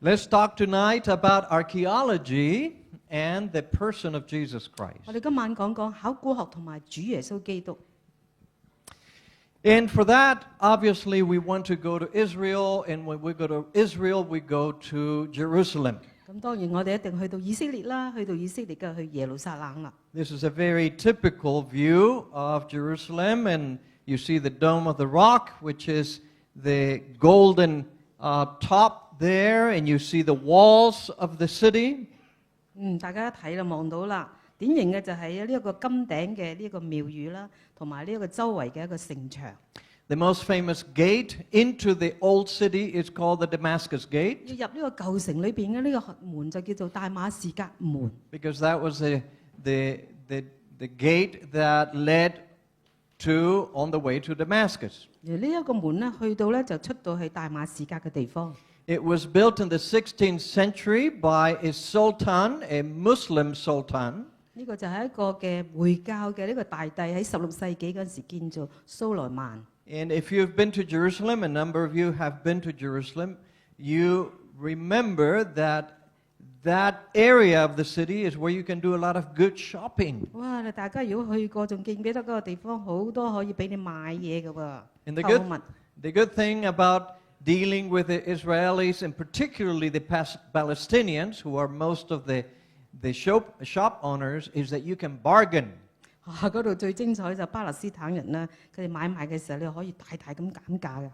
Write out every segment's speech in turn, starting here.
Let's talk tonight about archaeology and the person of Jesus Christ. 我哋今晚講講考古學同埋主耶穌基督。And for that, obviously, we want to go to Israel, and when we go to Israel, we go to Jerusalem. 咁當然我哋一定去到以色列啦，去到以色列嘅去耶路撒冷啦。This is a very typical view of Jerusalem, and you see the Dome of the Rock, which is the golden top there, and you see the walls of the city. 大家一睇就望到啦，典型嘅就係呢一個金頂嘅呢一個廟宇啦，同埋呢一個周圍嘅一個城牆。The most famous gate into the old city is called the Damascus Gate. 要入呢個舊城裏邊嘅呢個門就叫做大馬士革門。Because that was the gate that led to on the way to Damascus. 而呢一個門咧，去到咧就出到去大馬士革嘅地方。It was built in the 16th century by a sultan, a Muslim sultan. 呢個就係一個嘅回教嘅呢個大帝喺16世紀嗰陣時建造蘇萊曼。And if you've been to Jerusalem, a number of you have been to Jerusalem, you remember that area of the city is where you can do a lot of good shopping. 哇！大家如果去過，仲記唔記得嗰個地方好多可以俾你買嘢嘅喎？ And 購物。the good thing about dealing with the Israelis, and particularly the Palestinians, who are most of the shop owners, is that you can bargain. 嗰度最精彩就巴勒斯坦人啦，佢哋買賣嘅時候，你可以大大咁減價嘅。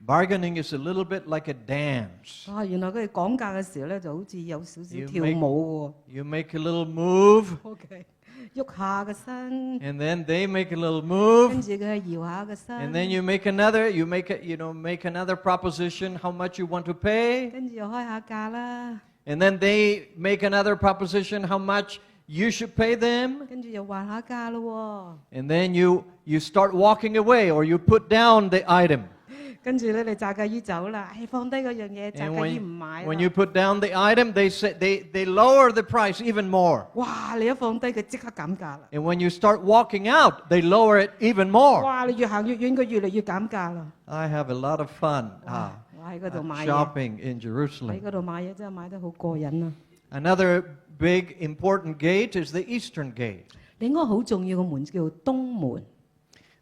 Bargaining is a little bit like a dance. 原來佢哋講價嘅時候咧，就好似有少少跳舞喎。You make a little move. OK， 喐下個身。And then they make a little move. 跟住佢搖下個身。And then you make another proposition how much you want to pay. 跟住又開下價啦。And then they make another proposition how much you should pay them. 跟住又還下價咯喎。 And then you start walking away, or you put down the item. 跟住咧，你炸雞魚走啦，放低嗰樣嘢，炸雞魚唔買啦。When you put down the item, they lower the price even more. 哇！你一放低佢即刻減價啦。And when you start walking out, they lower it even more. 哇！你越行越遠，佢越嚟越減價啦。I have a lot of fun shopping in 喺 Jerusalem. 嗰度買嘢真係買得好過癮啊！ Another big important gate is the Eastern Gate. 另一個好重要嘅門叫東門。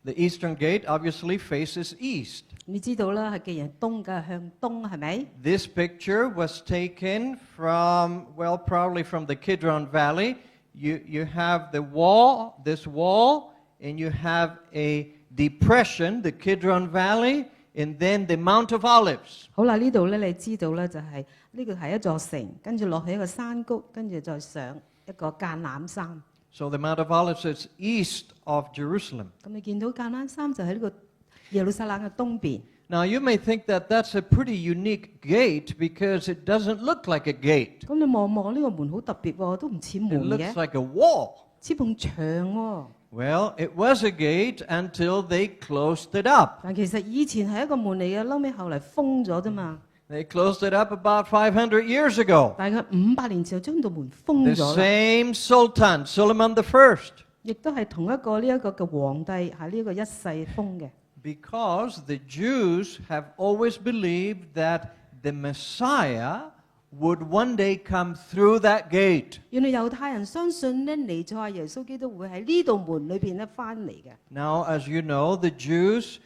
The Eastern Gate obviously faces east. 你知道啦，係既然東嘅向東係咪？ This picture was taken from, well, probably from the Kidron Valley. You have the wall, this wall, and you have a depression, the Kidron Valley, and then the Mount of Olives. 好啦，呢度咧你知道咧就係呢個係一座城，跟住落去一個山谷，跟住再上一個橄欖山。So the Mount of Olives is east of Jerusalem. 咁你見到橄欖山就喺呢個耶路撒冷嘅東邊。 Now you may think that that's a pretty unique gate because it doesn't look like a gate. 咁你望望呢個門好特別喎，都唔似 It 門 looks 嘅， like a wall. 似埲牆喎。 Well, it was a gate until they closed it up. 但其實以前係一個門嚟嘅，後尾後嚟封咗啫嘛。 They closed it up about 500 years ago. 大概500年前就將道門封 The 咗啦。 same Sultan, Suleiman I. 亦都係同一個呢一個嘅皇帝係呢個一世封嘅。 Because the Jews have always believed that the Messiah would one day come through that gate. 原來猶太人相信咧，彌賽亞耶穌基督會喺呢道門裏邊咧翻嚟嘅。 Now, as you know, the Jews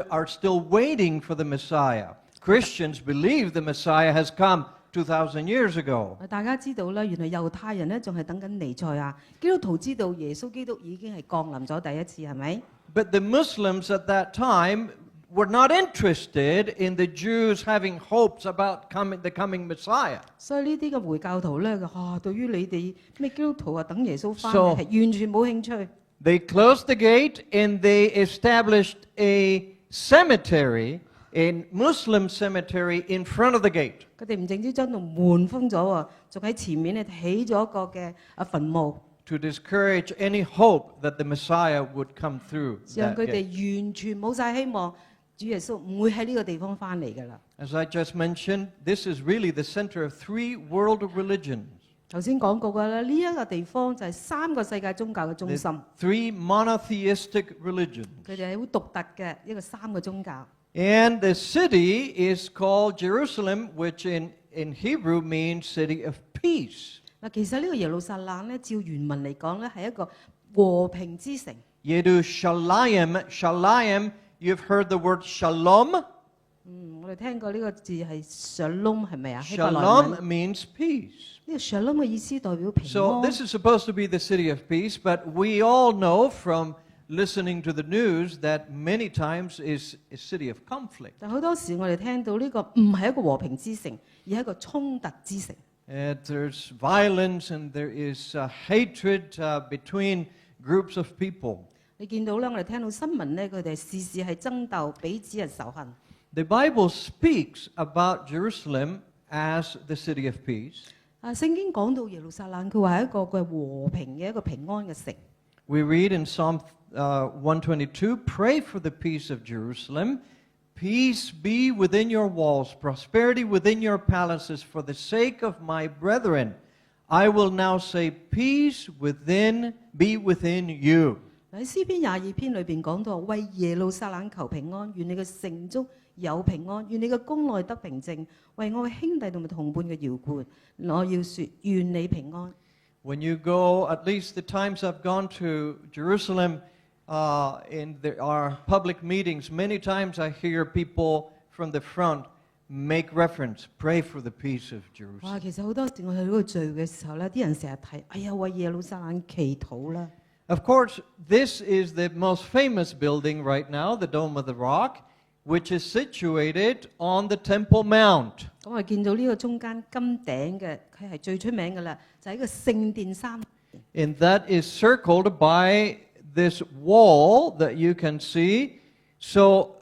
are still waiting for the Messiah. Christians believe the Messiah has come 2,000 years ago. 大家知道啦，原來猶太人咧仲係等緊彌賽亞，基督徒知道耶穌基督已經係降臨咗第一次，係咪？ But the Muslims at that time were not interested in the Jews having hopes about the coming Messiah. 所以呢啲嘅回教徒咧，對於你哋咩基督徒啊等耶穌翻 So- 嚟係完全冇興趣。 They closed the gate and they established a cemetery, a Muslim cemetery in front of the gate. 佢哋唔淨止將道門封咗喎，仲喺前面咧起咗一個嘅墳墓， To discourage any hope that the Messiah would come through 讓 that 佢哋 gate. 完全冇晒希望，主耶穌唔會喺呢個地方翻嚟㗎啦。 As I just mentioned, this is really the center of 3 world religions. 頭先講過㗎啦，呢一個地方就係3個世界宗教嘅中 The 心， 3 monotheistic religions. 佢哋係好獨特嘅一個3個宗教。 And the city is called Jerusalem, which in in Hebrew means city of peace. 嗱，其實呢個耶路撒冷咧，照原文嚟講咧，係一個和平之城。Yerushalayim, Shalayim, you've heard the word shalom. 我哋聽過呢個字係 shalom 係咪啊？希伯來文 Shalom means peace. 呢個 shalom 嘅意思代表平 So 安。 this is supposed to be the city of peace, but we all know from listening to the news that many times is a city of conflict. 但好多時我哋聽到呢個唔係一個和平之城，而係一個衝突之城。There's violence and there is hatred between groups of people. 你見到咧，我哋聽到新聞咧，佢哋時時係爭鬥，彼此係仇恨。The Bible speaks about Jerusalem as the city of peace. 聖經講到耶路撒冷，佢話係一個嘅和平嘅一個平安嘅城。We read in Psalm 122, pray for the peace of Jerusalem. Peace be within your walls, prosperity within your palaces, for the sake of my brethren. I will now say, peace be within you. 喺詩篇22篇裏邊講到，為耶路撒冷求平安，願你嘅城中有平安，願你嘅宮內得平靜，為我嘅兄弟同埋同伴嘅搖冠，我要說願你平安。When you go, at least the times I've gone to Jerusalem in our public meetings, many times I hear people from the front make reference, pray for the peace of 哇！ Jerusalem. 其實好多時我去嗰度聚嘅時候咧，啲人成日提，哎呀，為耶路撒冷祈禱啦。Of course, this is the most famous building right now, the Dome of the Rock, which is situated on the Temple Mount. 咁我見到呢個中間金頂嘅，佢係最出名嘅啦，就喺個聖殿山。And that is circled by this wall that you can see. So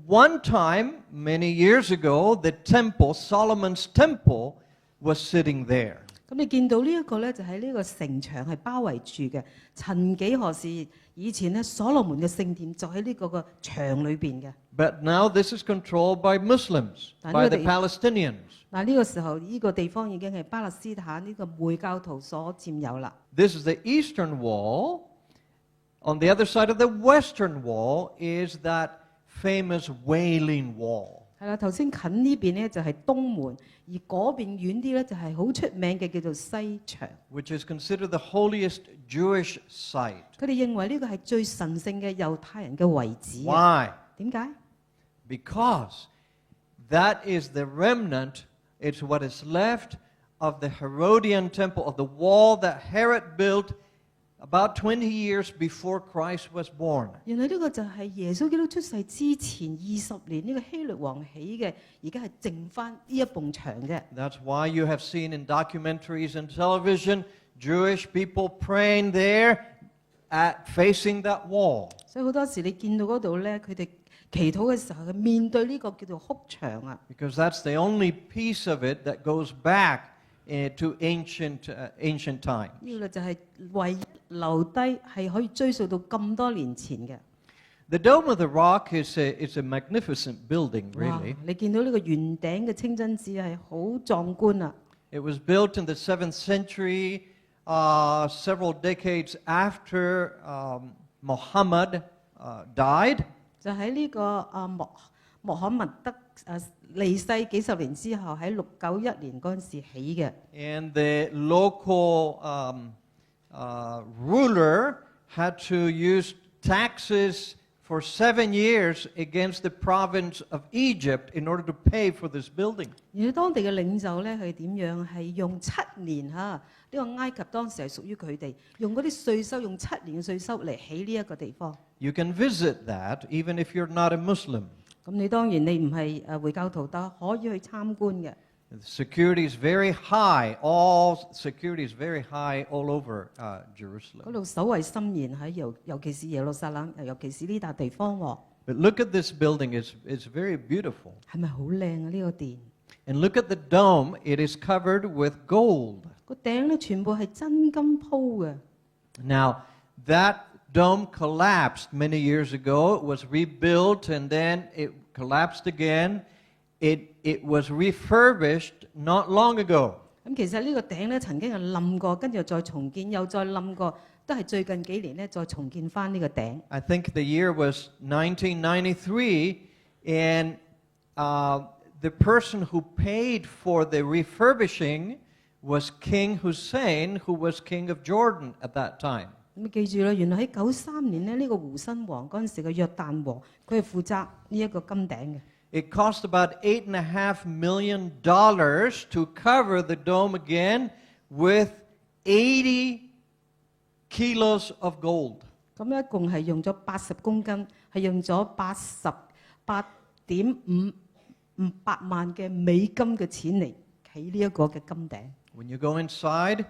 one time, many years ago, the temple, Solomon's temple, was sitting there. 咁你見到呢一個咧，就喺呢個城牆係包圍住嘅。曾幾何時，以前咧所羅門嘅聖殿就喺呢個個牆裏邊嘅。But now this is controlled by Muslims, by the Palestinians. 嗱呢個時候，呢個地方已經係巴勒斯坦呢個回教徒所佔有啦。This is the eastern wall. On the other side of the western wall is that famous Wailing Wall. 係啦，頭先近呢邊咧就係東門，而嗰邊遠啲咧就係好出名嘅叫做西牆。Which is considered the holiest Jewish site. 佢哋認為呢個係最神聖嘅猶太人嘅遺址。Why? 點解？ Because that is the remnant, it's what is left of the Herodian temple, of the wall that Herod built about 20 years before Christ was born. 原來呢個就係耶穌基督出世之前20年呢個希律王起嘅，而家係剩翻呢一埲牆嘅。That's why you have seen in documentaries and television Jewish people praying there facing that wall. 所以好多時你見到嗰度咧，佢哋祈禱嘅時候，佢面對呢個叫做哭牆啊。Because that's the only piece of it that goes back to ancient times. 呢個就係唯一留低係可以追溯到咁多年前嘅。The Dome of the Rock is a magnificent building, 哇！ really. 你見到呢個圓頂嘅清真寺係好壯觀啊！ It was built in the 7th century, several decades after Muhammad died. 就喺呢個穆罕默德離世幾十年之後，喺691年嗰陣時起嘅。And the local ruler had to use taxes for 7 years against the province of Egypt in order to pay for this building. 而當地嘅領袖咧係點樣？係用7年呢個埃及當時係屬於佢哋，用嗰啲稅收，用7年嘅稅收嚟起呢一個地方。You can visit that even if you're not a Muslim. 咁你當然你唔係回教徒，但可以去參觀嘅。The security is very high. All security is very high all over 嗰 Jerusalem. 度守衛森嚴尤其是耶路撒冷，尤其是呢笪地方喎。But look at this building. It's very beautiful. 係咪好靚啊？呢個殿 And look at the dome. It is covered with gold. 個頂咧全部係真金鋪嘅。Now, that dome collapsed many years ago. It was rebuilt and then it collapsed again. It was refurbished not long ago. 咁其實呢個頂咧曾經係冧過，跟住再重建，又再冧過，都係最近幾年咧再重建翻呢個頂。I think the year was 1993, and the person who paid for the refurbishing was King Hussein, who was king of Jordan at that time. 咁記住啦，原來喺93年呢，呢個胡新王嗰陣時嘅約旦王，佢係負責呢一個金頂嘅。It cost about $8.5 million to cover the dome again with 80 kilos of gold. 咁一共係用咗80公斤，係用咗88.58萬嘅美金嘅錢嚟起呢一個嘅金頂。When you go inside,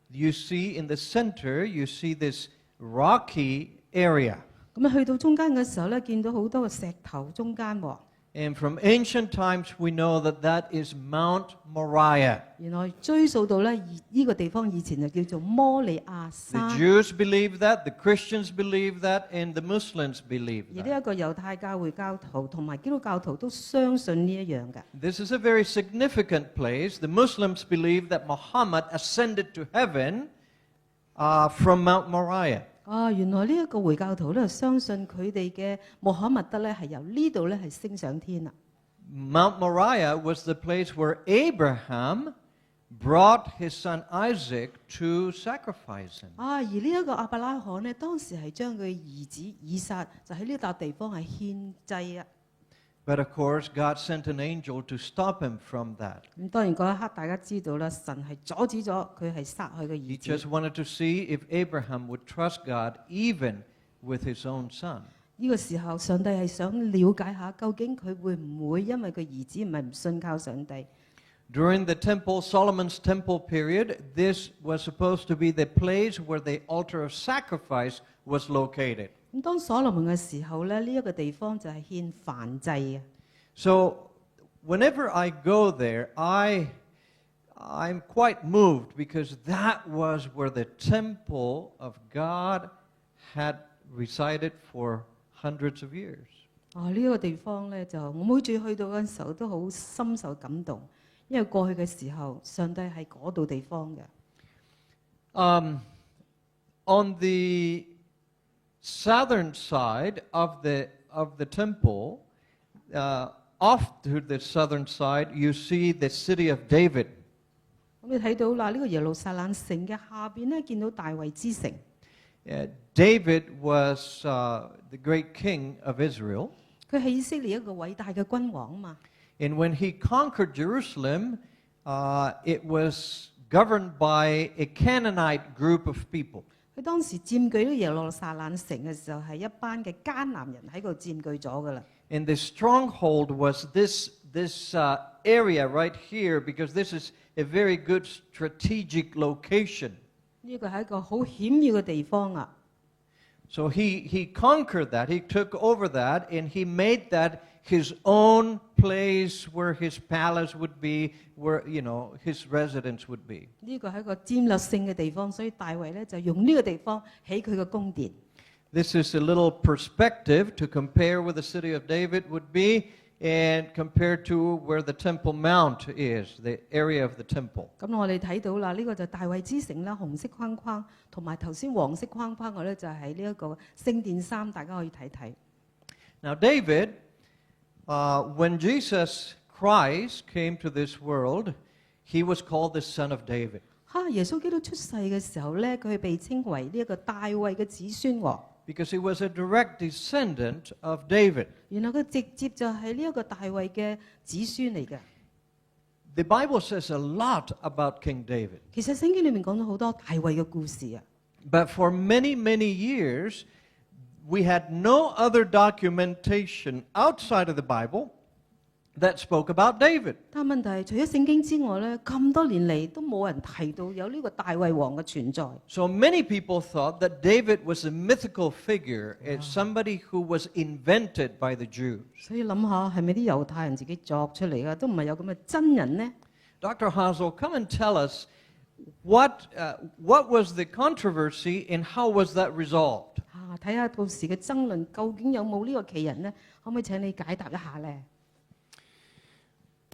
you see in the center, you see this rocky area. 咁啊，去到中間嘅時候咧，見到好多個石頭中間喎。And from ancient times, we know that that is Mount Moriah. 原來追溯到咧，呢個地方以前就叫做摩利亞 The 山。Jews believe that, the Christians believe that, and the Muslims believe 而 that. 呢一個猶太教會教徒同埋基督教徒都相信呢一樣嘅。This is a very significant place. The Muslims believe that Muhammad ascended to heaven from Mount Moriah. 原來呢一個回教徒咧，相信佢哋嘅穆罕默德咧係由呢度咧係升上天啦。Mount Moriah was the place where Abraham brought his son Isaac to sacrifice him. 而呢一個亞伯拉罕呢，當時係將佢兒子以撒就喺呢笪地方係獻祭啊。But of course, God sent an angel to stop him from that. 咁當然嗰一刻大家知道啦，神係阻止咗佢係殺佢嘅 He 兒子。 just wanted to see if Abraham would trust God even with his own son. 呢個時候，上帝係想了解下，究竟佢會唔會因為佢兒子唔係唔信靠上帝？ During the Solomon's temple period, this was supposed to be the place where the altar of sacrifice was located. 咁當所羅門嘅時候咧，呢一個地方就係獻燔祭嘅。So whenever I go there, I'm quite moved because that was where the temple of God had resided for hundreds of years. 呢一個地方咧，就我每次去到嗰陣時候都好深受感動，因為過去嘅時候，上帝係嗰度地方嘅。On the southern side of the temple, off to the southern side, you see the city of David. 咁你睇到啦，呢個耶路撒冷城嘅下邊咧，見到大衛之城。David was the great king of Israel. 佢係以色列一個偉大嘅君王啊嘛。And when he conquered Jerusalem, it was governed by a Canaanite group of people. 佢當時佔據咗耶路撒冷城嘅時候，係一班嘅迦南人喺度佔據咗噶啦。And the stronghold was this area right here because this is a very good strategic location. 呢個係一個好險要嘅地方啊。So he conquered that, he took over that, and he made that his own place where his palace would be, where his residence would be. 呢個係一個戰略性嘅地方，所以大衛咧就用呢個地方起佢嘅宮殿。This is a little perspective to compare where the city of David would be and compare to where the Temple Mount is, the area of the temple. 咁我哋睇到啦，呢個就大衛之城啦，紅色框框，同埋頭先黃色框框嘅咧就係呢一個聖殿山，大家可以睇睇。Now David, when Jesus Christ came to this world, he was called the Son of David. 耶穌基督出世嘅時候咧，佢係被稱為呢一個大衛嘅子孫喎。Because he was a direct descendant of David. 原來佢直接就係呢一個大衛嘅子孫嚟嘅。The Bible says a lot about King David. 其實聖經裏面講咗好多大衛嘅故事啊。But for many, many years, we had no other documentation outside of the Bible that spoke about David. 但問題係，除咗聖經之外咧，咁多年嚟都冇人提到有呢個大衛王嘅存在。So many people thought that David was a mythical figure, it's somebody who was invented by the Jews. 所以諗下，係咪啲猶太人自己作出嚟㗎？都唔係有咁嘅真人呢？ Dr. Hazel, come and tell us what was the controversy and how was that resolved? 睇下到時嘅爭論究竟有冇呢個奇人呢？可唔可以請你解答一下呢？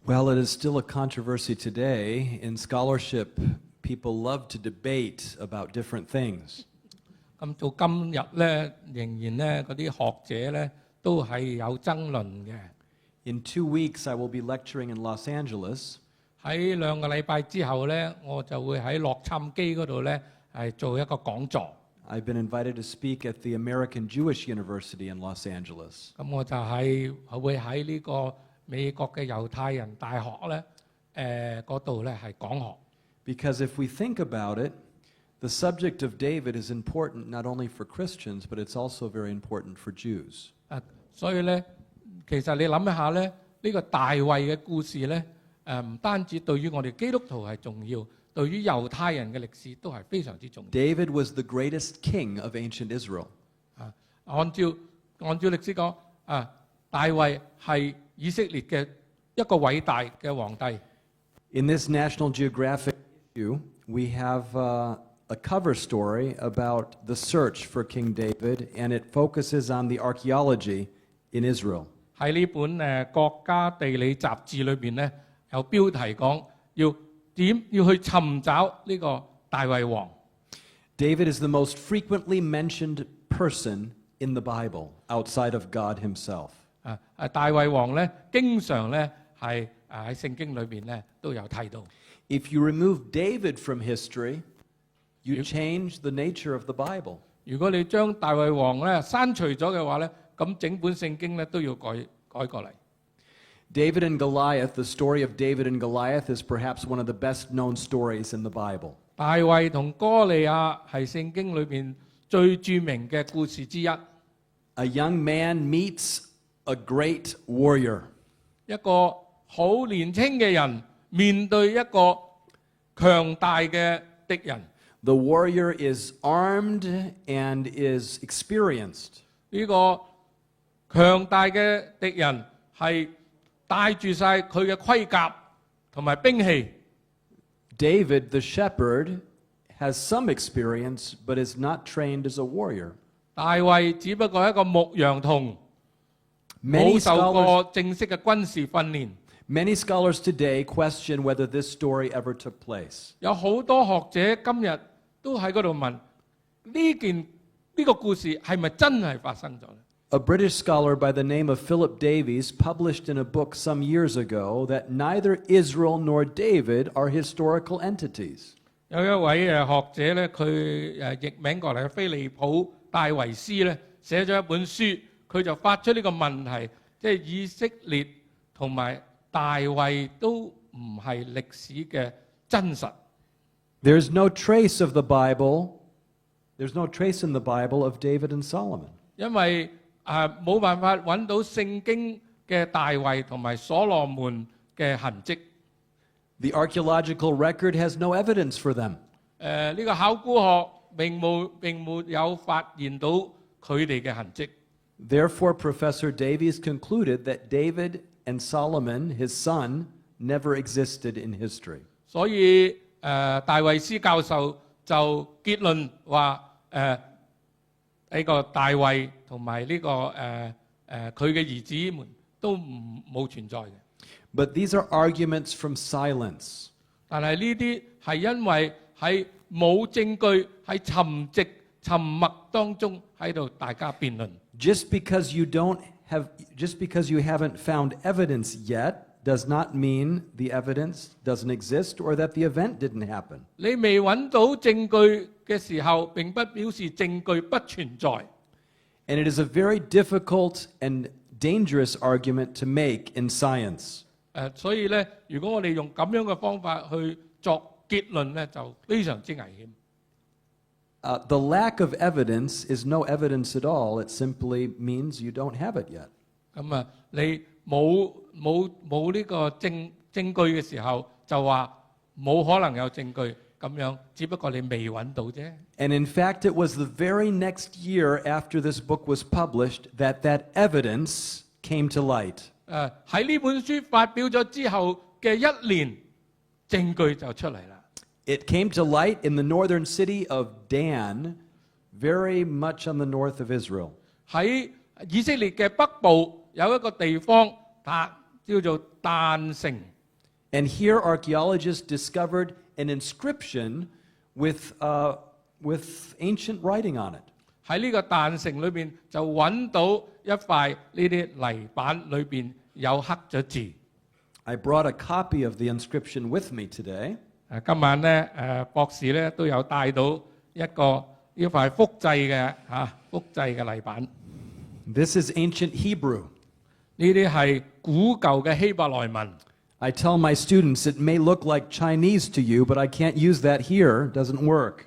Well, it is still a controversy today. In scholarship, people love to debate about different things. 咁到今日咧，仍然咧嗰啲學者咧都係有爭論嘅。In 2 weeks, I will be lecturing in Los Angeles. 喺2個禮拜之後呢，我就會喺洛杉磯嗰度呢係做一個講座。I've been invited to speak at the American Jewish University in Los Angeles. 咁我就會喺呢個美國嘅猶太人大學呢嗰度呢係講學。Because if we think about it, the subject of David is important not only for Christians, but it's also very important for Jews. 所以呢，其實你諗一下呢，呢個大衛嘅故事呢，唔單止對於我哋基督徒係重要，對於猶太人嘅歷史都係非常之重要。David was the greatest king of ancient Israel. 按照歷史講，大衛係以色列嘅一個偉大嘅皇帝。In this National Geographic issue, we have a cover story about the search for King David, and it focuses on the archaeology in Israel. 喺呢本國家地理雜誌裏邊呢，有標題講要去尋找呢個大衛王。David is the most frequently mentioned person in the Bible outside of God himself. 大衛王呢，經常呢係喺聖經裏邊呢都有提到。If you remove David from history, you change the nature of the Bible. 如果你將大衛王呢刪除咗嘅話呢，咁整本聖經呢都要改過嚟。David and Goliath, the story of David and Goliath is perhaps one of the best known stories in the Bible. 大衛同哥利亞係聖經裏邊最著名嘅故事之一。A young man meets a great warrior. 一個好年輕嘅人面對一個強大嘅敵人。The warrior is armed and is experienced. 呢個強大嘅敵人係帶住晒佢嘅盔甲同埋兵器。David, the shepherd, has some experience, but is not trained as a warrior. 大衛只不過係一個牧羊童，冇受過正式嘅軍事訓練。Many scholars today question whether this story ever took place. 有好多學者今日都喺嗰度問呢個故事係咪真係發生咗呢？ A British scholar by the name of Philip Davies published in a book some years ago that neither Israel nor David are historical entities. 有一位學者咧，佢譯名過嚟，菲利普戴維斯咧寫咗一本書，佢就發出呢個問題，即係以色列同埋大衛都唔係歷史嘅真實。There's no trace of the Bible. There's no trace in the Bible of David and Solomon. 因為冇辦法揾到聖經嘅大衛同埋所羅門嘅痕跡。The archaeological record has no evidence for them. 呢個考古學並沒有發現到佢哋嘅痕跡。Therefore, Professor Davies concluded that David and Solomon, his son, never existed in history. 所以大衛斯教授就結論話呢個大衛同埋呢個佢嘅兒子們都冇存在嘅。But these are arguments from silence. 但係呢啲係因為喺冇證據，喺沉默當中喺度大家辯論。Just because you haven't found evidence yet does not mean the evidence doesn't exist or that the event didn't happen. 你未揾到證據嘅時候，並不表示證據不存在。And it is a very difficult and dangerous argument to make in science. 所以咧，如果我哋用咁樣嘅方法去作結論咧，就非常之危險。The lack of evidence is no evidence at all. It simply means you don't have it yet. 咁你冇呢個證據嘅時候，就話冇可能有證據咁樣，只不過你未揾到啫。And in fact, it was the very next year after this book was published that evidence came to light. 喺呢本書發表咗之後嘅1年，證據就出嚟啦。It came to light in the northern city of Dan, very much on the north of Israel. 喺以色列嘅北部有一個地方，叫做但城。And here archaeologists discovered an inscription with ancient writing on it. 喺呢個但城裏邊就揾到一塊呢啲泥板，裏邊有刻咗字。 I brought a copy of the inscription with me today. 今晚咧博士咧都有帶到一個呢塊複製嘅複製嘅泥板。 This is ancient Hebrew. 呢啲係古舊嘅希伯來文。 I tell my students it may look like Chinese to you, but I can't use that here. It doesn't work.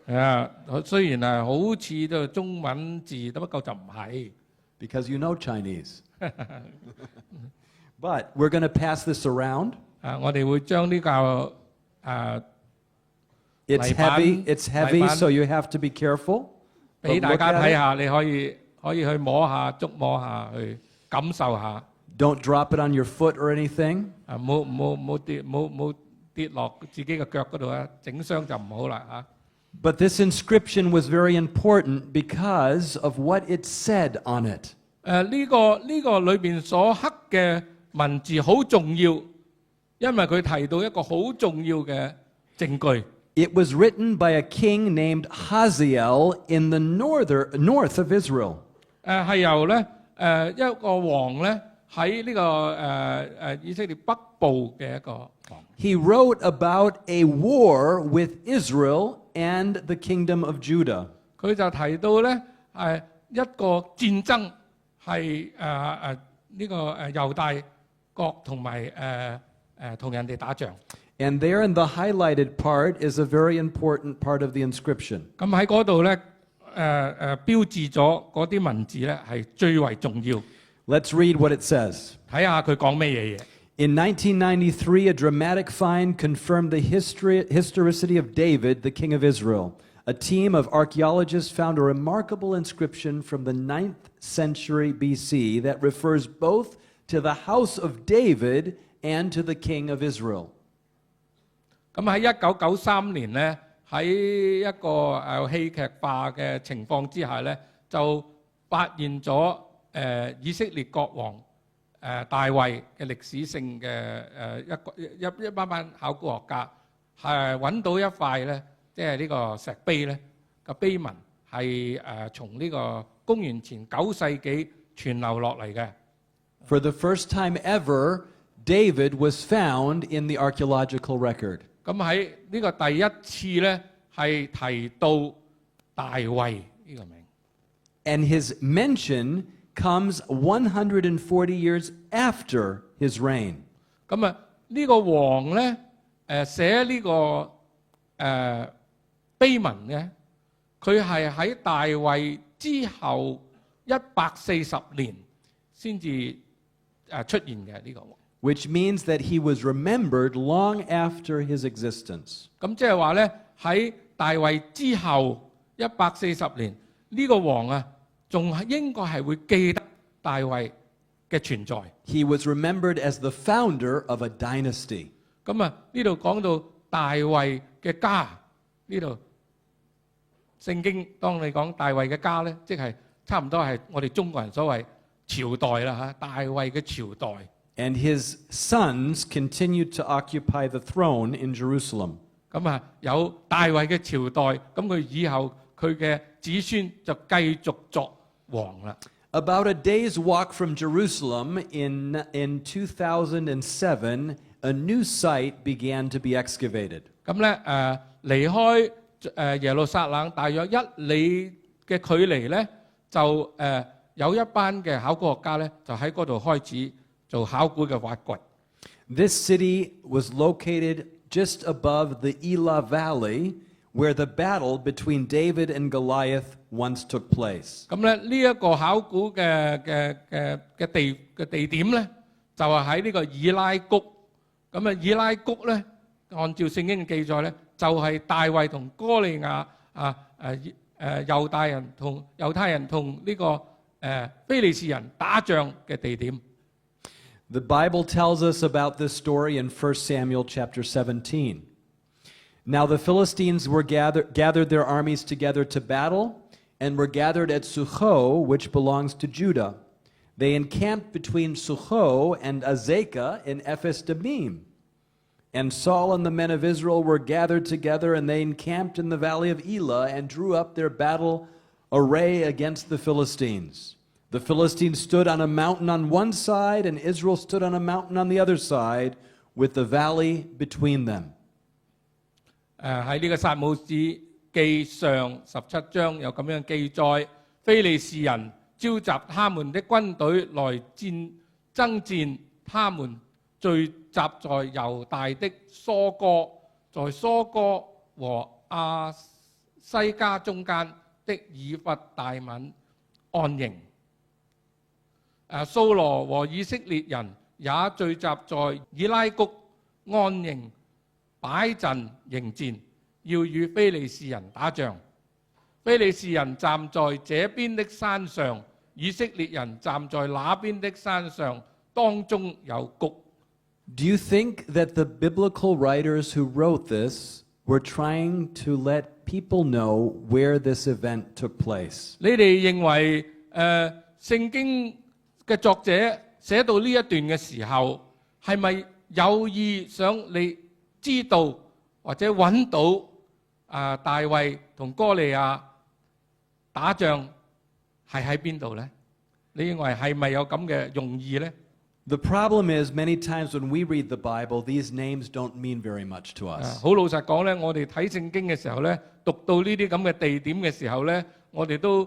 雖然係好似都中文字，不過就唔係。 Because you know Chinese. But we're going to pass this around. 我哋會將呢個It's heavy, so you have to be careful. 俾 But 大 look 家 at 睇 it. 下，你可以去摸下、觸摸下，去感受下。 Don't drop it on your foot or anything. 冇跌落自己嘅腳嗰度啊，整傷就唔好啦。 But this inscription was very important because of what it said on it. 呢個裏邊所刻嘅文字好重要，因為佢提到一個好重要嘅證據。 It was written by a king named Hazael in the north of Israel. 係由咧一個王咧喺呢個以色列北部嘅一個王。 He wrote about a war with Israel and the kingdom of Judah. 佢就提到咧一個戰爭係呢個猶大國同埋同人哋打仗。 And there in the highlighted part is a very important part of the inscription. 咁喺嗰度咧標誌咗嗰啲文字咧係最為重要。 Let's read what it says. 睇下佢講咩嘢嘢。 In 1993, a dramatic find confirmed the historicity of David, the king of Israel. A team of archaeologists found a remarkable inscription from the 9th century BC that refers both to the house of David and to the king of Israel. 咁喺1993年咧，喺一個戲劇化嘅情況之下咧，就發現咗以色列國王大衛嘅歷史性嘅一班考古學家係揾到一塊咧，即係呢個石碑咧個碑文係從呢個公元前9世紀傳流落嚟嘅。 For the first time ever, David was found in the archaeological record. 咁喺呢個第一次咧係提到大衛呢個名。 And his mention comes 140 years after his reign. 咁呢個王咧寫呢個碑文咧，佢係喺大衛之後140年先至出現嘅呢個王。 Which means that he was remembered long after his existence. 咁即係話咧喺大衛之後140年，呢個王仲應該係會記得大衛嘅存在。 He was remembered as the founder of a dynasty. 咁呢度講到大衛嘅家，呢度聖經當你講大衛嘅家咧，即係差唔多係我哋中國人所謂朝代啦嚇，大衛嘅朝代。 And his sons continued to occupy the throne in Jerusalem. 咁有大衛嘅朝代，咁佢以後佢嘅子孫就繼續作王啦。 About a day's walk from Jerusalem in 2007, a new site began to be excavated. 咁咧離開耶路撒冷大約1里嘅距離咧，就有一班嘅考古學家咧，就喺嗰度開始做考古嘅挖掘。 This city was located just above the Elah Valley, where the battle between David and Goliath once took place. 咁咧呢一個考古嘅地點咧，就係喺呢個以拉谷。咁以拉谷咧，按照聖經嘅記載咧，就係大衛同哥利亞猶太人同呢個非利士人打仗嘅地點。 The Bible tells us about this story in 1 Samuel chapter 17. Now the Philistines were gathered their armies together to battle, and were gathered at Succoth, which belongs to Judah. They encamped between Succoth and Azekah in Ephes-Dammim. And Saul and the men of Israel were gathered together, and they encamped in the valley of Elah, and drew up their battle array against the Philistines. The Philistines stood on a mountain on one side, and Israel stood on a mountain on the other side, with the valley between them. 喺呢個撒母耳記上17章有咁樣記載，非利士人召集他們的軍隊來爭戰，他們聚集在猶大的疏哥，在疏哥和亞西加中間的以弗大敏安營。掃羅和以色列人也聚集在以拉谷安營，擺陣迎戰，要與非利士人打仗。非利士人站在這邊的山上，以色列人站在那邊的山上，當中有谷。Do you think that the biblical writers who wrote this were trying to let people know where this event took place? 你哋認為聖經嘅作者寫到呢一段嘅時候，係咪有意想你知道或者揾到大衛同哥利亞打仗係喺邊度呢？你認為係咪有咁嘅用意呢？ The problem is, many times when we read the Bible, these names don't mean very much to us. 好老實講呢，我哋睇聖經嘅時候呢，讀到呢啲咁嘅地點嘅時候呢，我哋都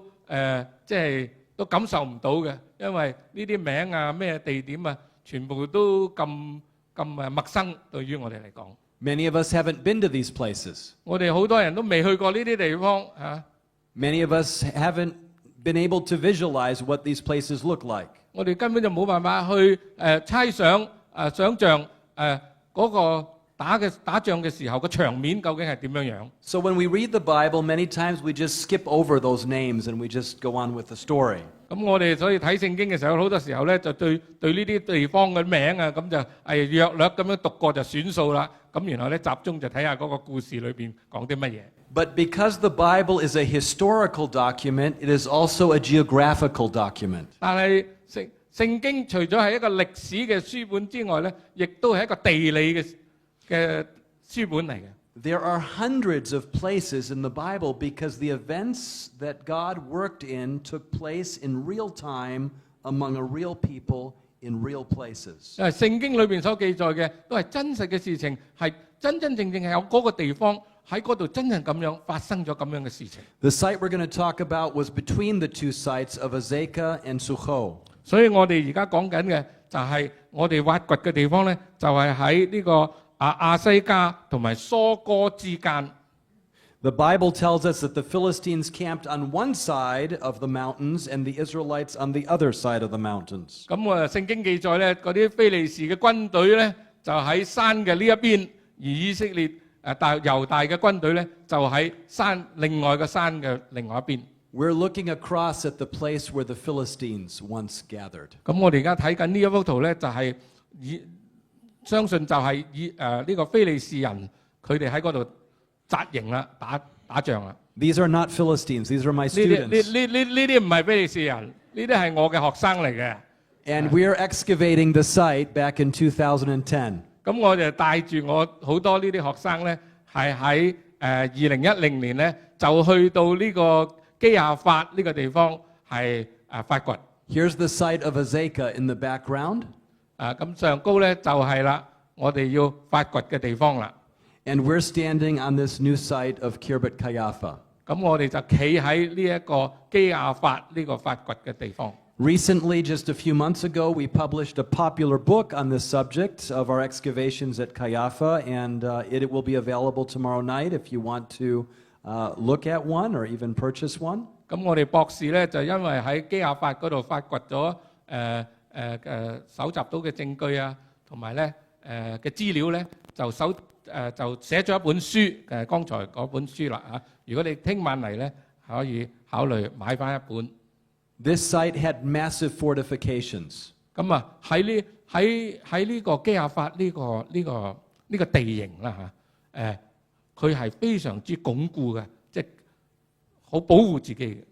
即係都感受唔到嘅，因為呢啲名啊、咩地點啊，全部都咁陌生對於我哋嚟講。Many of us haven't been to these places. 我哋好多人都未去過呢啲地方嚇。Many of us haven't been able to visualize what these places look like. 我哋根本就冇辦法去猜想想像嗰個打仗嘅時候個場面究竟係點樣樣。So when we read the Bible, many times we just skip over those names and we just go on with the story. 咁我哋所以睇聖經嘅時候，好多時候咧就對呢啲地方嘅名啊，咁就係約略咁樣讀過就算數啦。咁然後咧集中就睇下嗰個故事裏邊講啲乜嘢。But because the Bible is a historical document, it is also a geographical document. 但係聖經除咗係一個歷史嘅書本之外咧，亦都係一個地理嘅書本嚟嘅。There are hundreds of places in the Bible because the events that God worked in took place in real time among a real people in real places. 因為聖經裏邊所記載嘅都係真實嘅事情，係真正係有嗰個地方喺嗰度真正咁樣發生咗咁樣嘅事情。The site we're going to talk about was between the two sites of Azekah and Succo. 所以我哋而家講緊嘅就係我哋挖掘嘅地方咧，就係喺呢個亞西加同埋疏哥之間。The Bible tells us that the Philistines camped on one side of the mountains and the Israelites on the other side of the mountains. 咁聖經記載咧，嗰啲非利士嘅軍隊咧就喺山嘅呢一邊，而以色列猶大嘅軍隊咧就喺另外嘅山嘅另外一邊。We're looking across at the place where the Philistines once gathered. 咁我哋而家睇緊呢一幅圖咧，就係相信就係呢個非利士人佢哋喺嗰度紮營啦，打仗啦。These are not Philistines. These are my students. 呢啲唔係非利士人，呢啲係我嘅學生嚟嘅。And we are excavating the site back in 2010. 咁我就帶住我好多呢啲學生咧，係喺2010年咧就去到呢個基亞法呢個地方係發掘。Here's the site of Azekah in the background. 咁上高咧就係啦，我哋要發掘嘅地方啦。And we're standing on this new site of Kirbet Kayafa. 咁我哋就企喺呢一個基亞法呢個發掘嘅地方。Recently, just a few months ago, we published a popular book on this subject of our excavations at Kayafa, and it will be available tomorrow night if you want to look at one or even purchase one. 咁我哋博士咧就因為喺基亞法嗰度發掘咗搜集到嘅證據啊，同埋咧嘅資料咧，就寫咗一本書，剛才嗰本書啦嚇。如果你聽晚嚟咧，可以考慮買翻一本。This site had massive fortifications. 咁喺呢個基亞法呢個地形啦嚇，佢係非常之鞏固嘅，即係好保護自己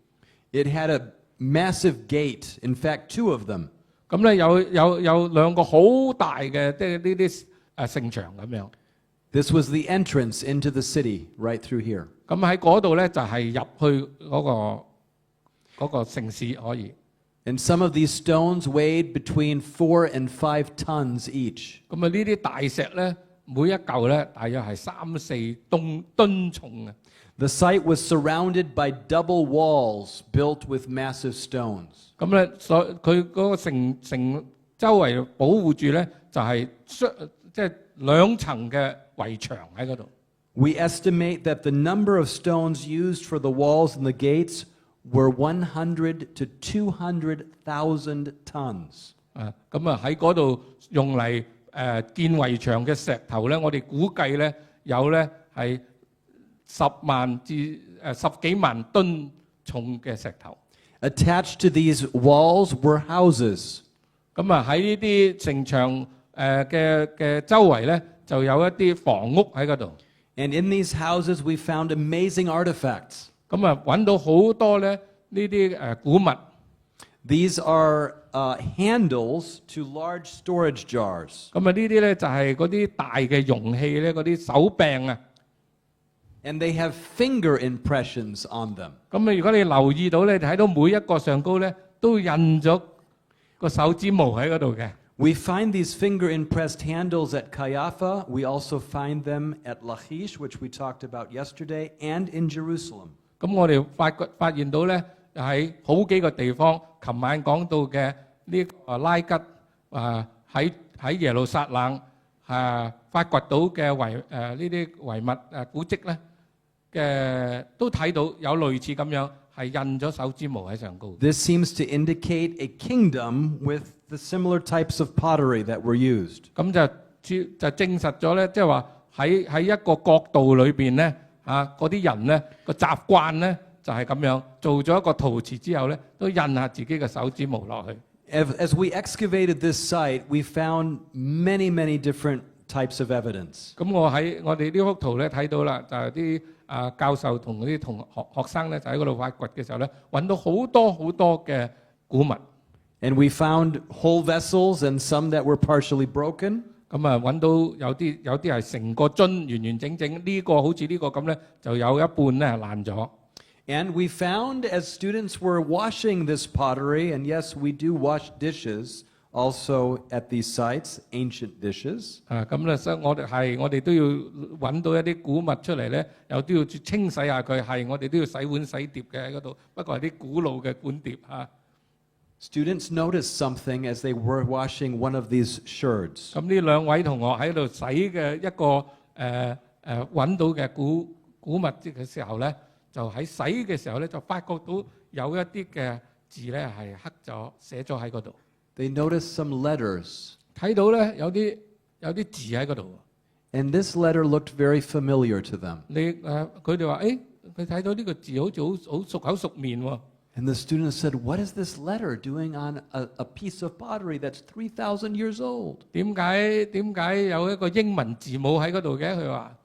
嘅。It had a massive gate, in fact, two of them. 咁咧有兩個好大嘅，即係呢啲城牆咁樣。This was the entrance into the city, right through here. 咁喺嗰度咧就係入去嗰個城市可以。And some of these stones weighed between 4 and 5 tons each. 咁啊，呢啲大石咧，每一嚿咧，大約係3-4噸重嘅。The site was surrounded by double walls built with massive stones. 咁咧，佢嗰個城周圍保護住咧，就係即係2層嘅圍牆喺嗰度。We estimate that the number of stones used for the walls and the gates were 100 to 200,000 tons. 咁啊喺嗰度用嚟建圍牆嘅石頭咧，我哋估計咧有咧係10萬至10幾萬噸重嘅石頭。Attached to these walls were houses. 咁啊喺呢啲城牆嘅周圍咧，就有一啲房屋喺嗰度。And in these houses we found amazing artifacts. 咁啊揾到好多咧呢啲古物。These are handles to large storage jars. 咁啊呢啲咧就係嗰啲大嘅容器咧，嗰啲手柄啊。And they have finger impressions on them. 咁啊如果你留意到咧，睇到每一個上高咧都印咗個手指模喺嗰度嘅。We find these finger-impressed handles at Caiaphas. We also find them at Lachish, which we talked about yesterday, and in Jerusalem. 咁我哋發現到咧，喺好幾個地方，琴晚講到嘅呢個拉吉喺耶路撒冷發掘到嘅呢啲遺物古蹟咧嘅，都睇到有類似咁樣係印咗手指模喺上高。This seems to indicate a kingdom with the similar types of pottery that were used. 咁就證實咗咧，即係話喺一個國度裏邊咧，嗰啲人咧個習慣咧就係咁樣做咗一個陶瓷之後咧，都印下自己嘅手指模落去。As we excavated this site, we found many different types of evidence. 咁我哋呢幅圖咧睇到啦，就係啲教授同啲學生咧就喺嗰度發掘嘅時候咧，揾到好多嘅古物。And we found whole vessels and some that were partially broken. 咁啊揾到有啲係成個樽完整整，呢個好似呢個咁咧，就有一半咧係爛咗。And we found as students were washing this pottery, and yes, we do wash dishes also at these sites, ancient dishes. 咁咧，所以我哋都要揾到一啲古物出嚟咧，又都要清洗下佢。係我哋都要洗碗洗碟嘅喺嗰度，不過係啲古老嘅碗碟嚇。Students noticed something as they were washing one of these sherds. 咁呢兩位同學喺度洗嘅一個揾到嘅古物嘅時候咧，就喺洗嘅時候咧，就發覺到有一啲嘅字咧係刻咗寫咗喺嗰度。They noticed some letters. 睇到咧有啲字喺嗰度。And this letter looked very familiar to them. 佢哋話：佢睇到呢個字好似好熟口熟面喎。And the students said, "What is this letter doing on a piece of pottery that's 3,000 years old?" 點解有一個英文字母喺嗰度嘅？佢話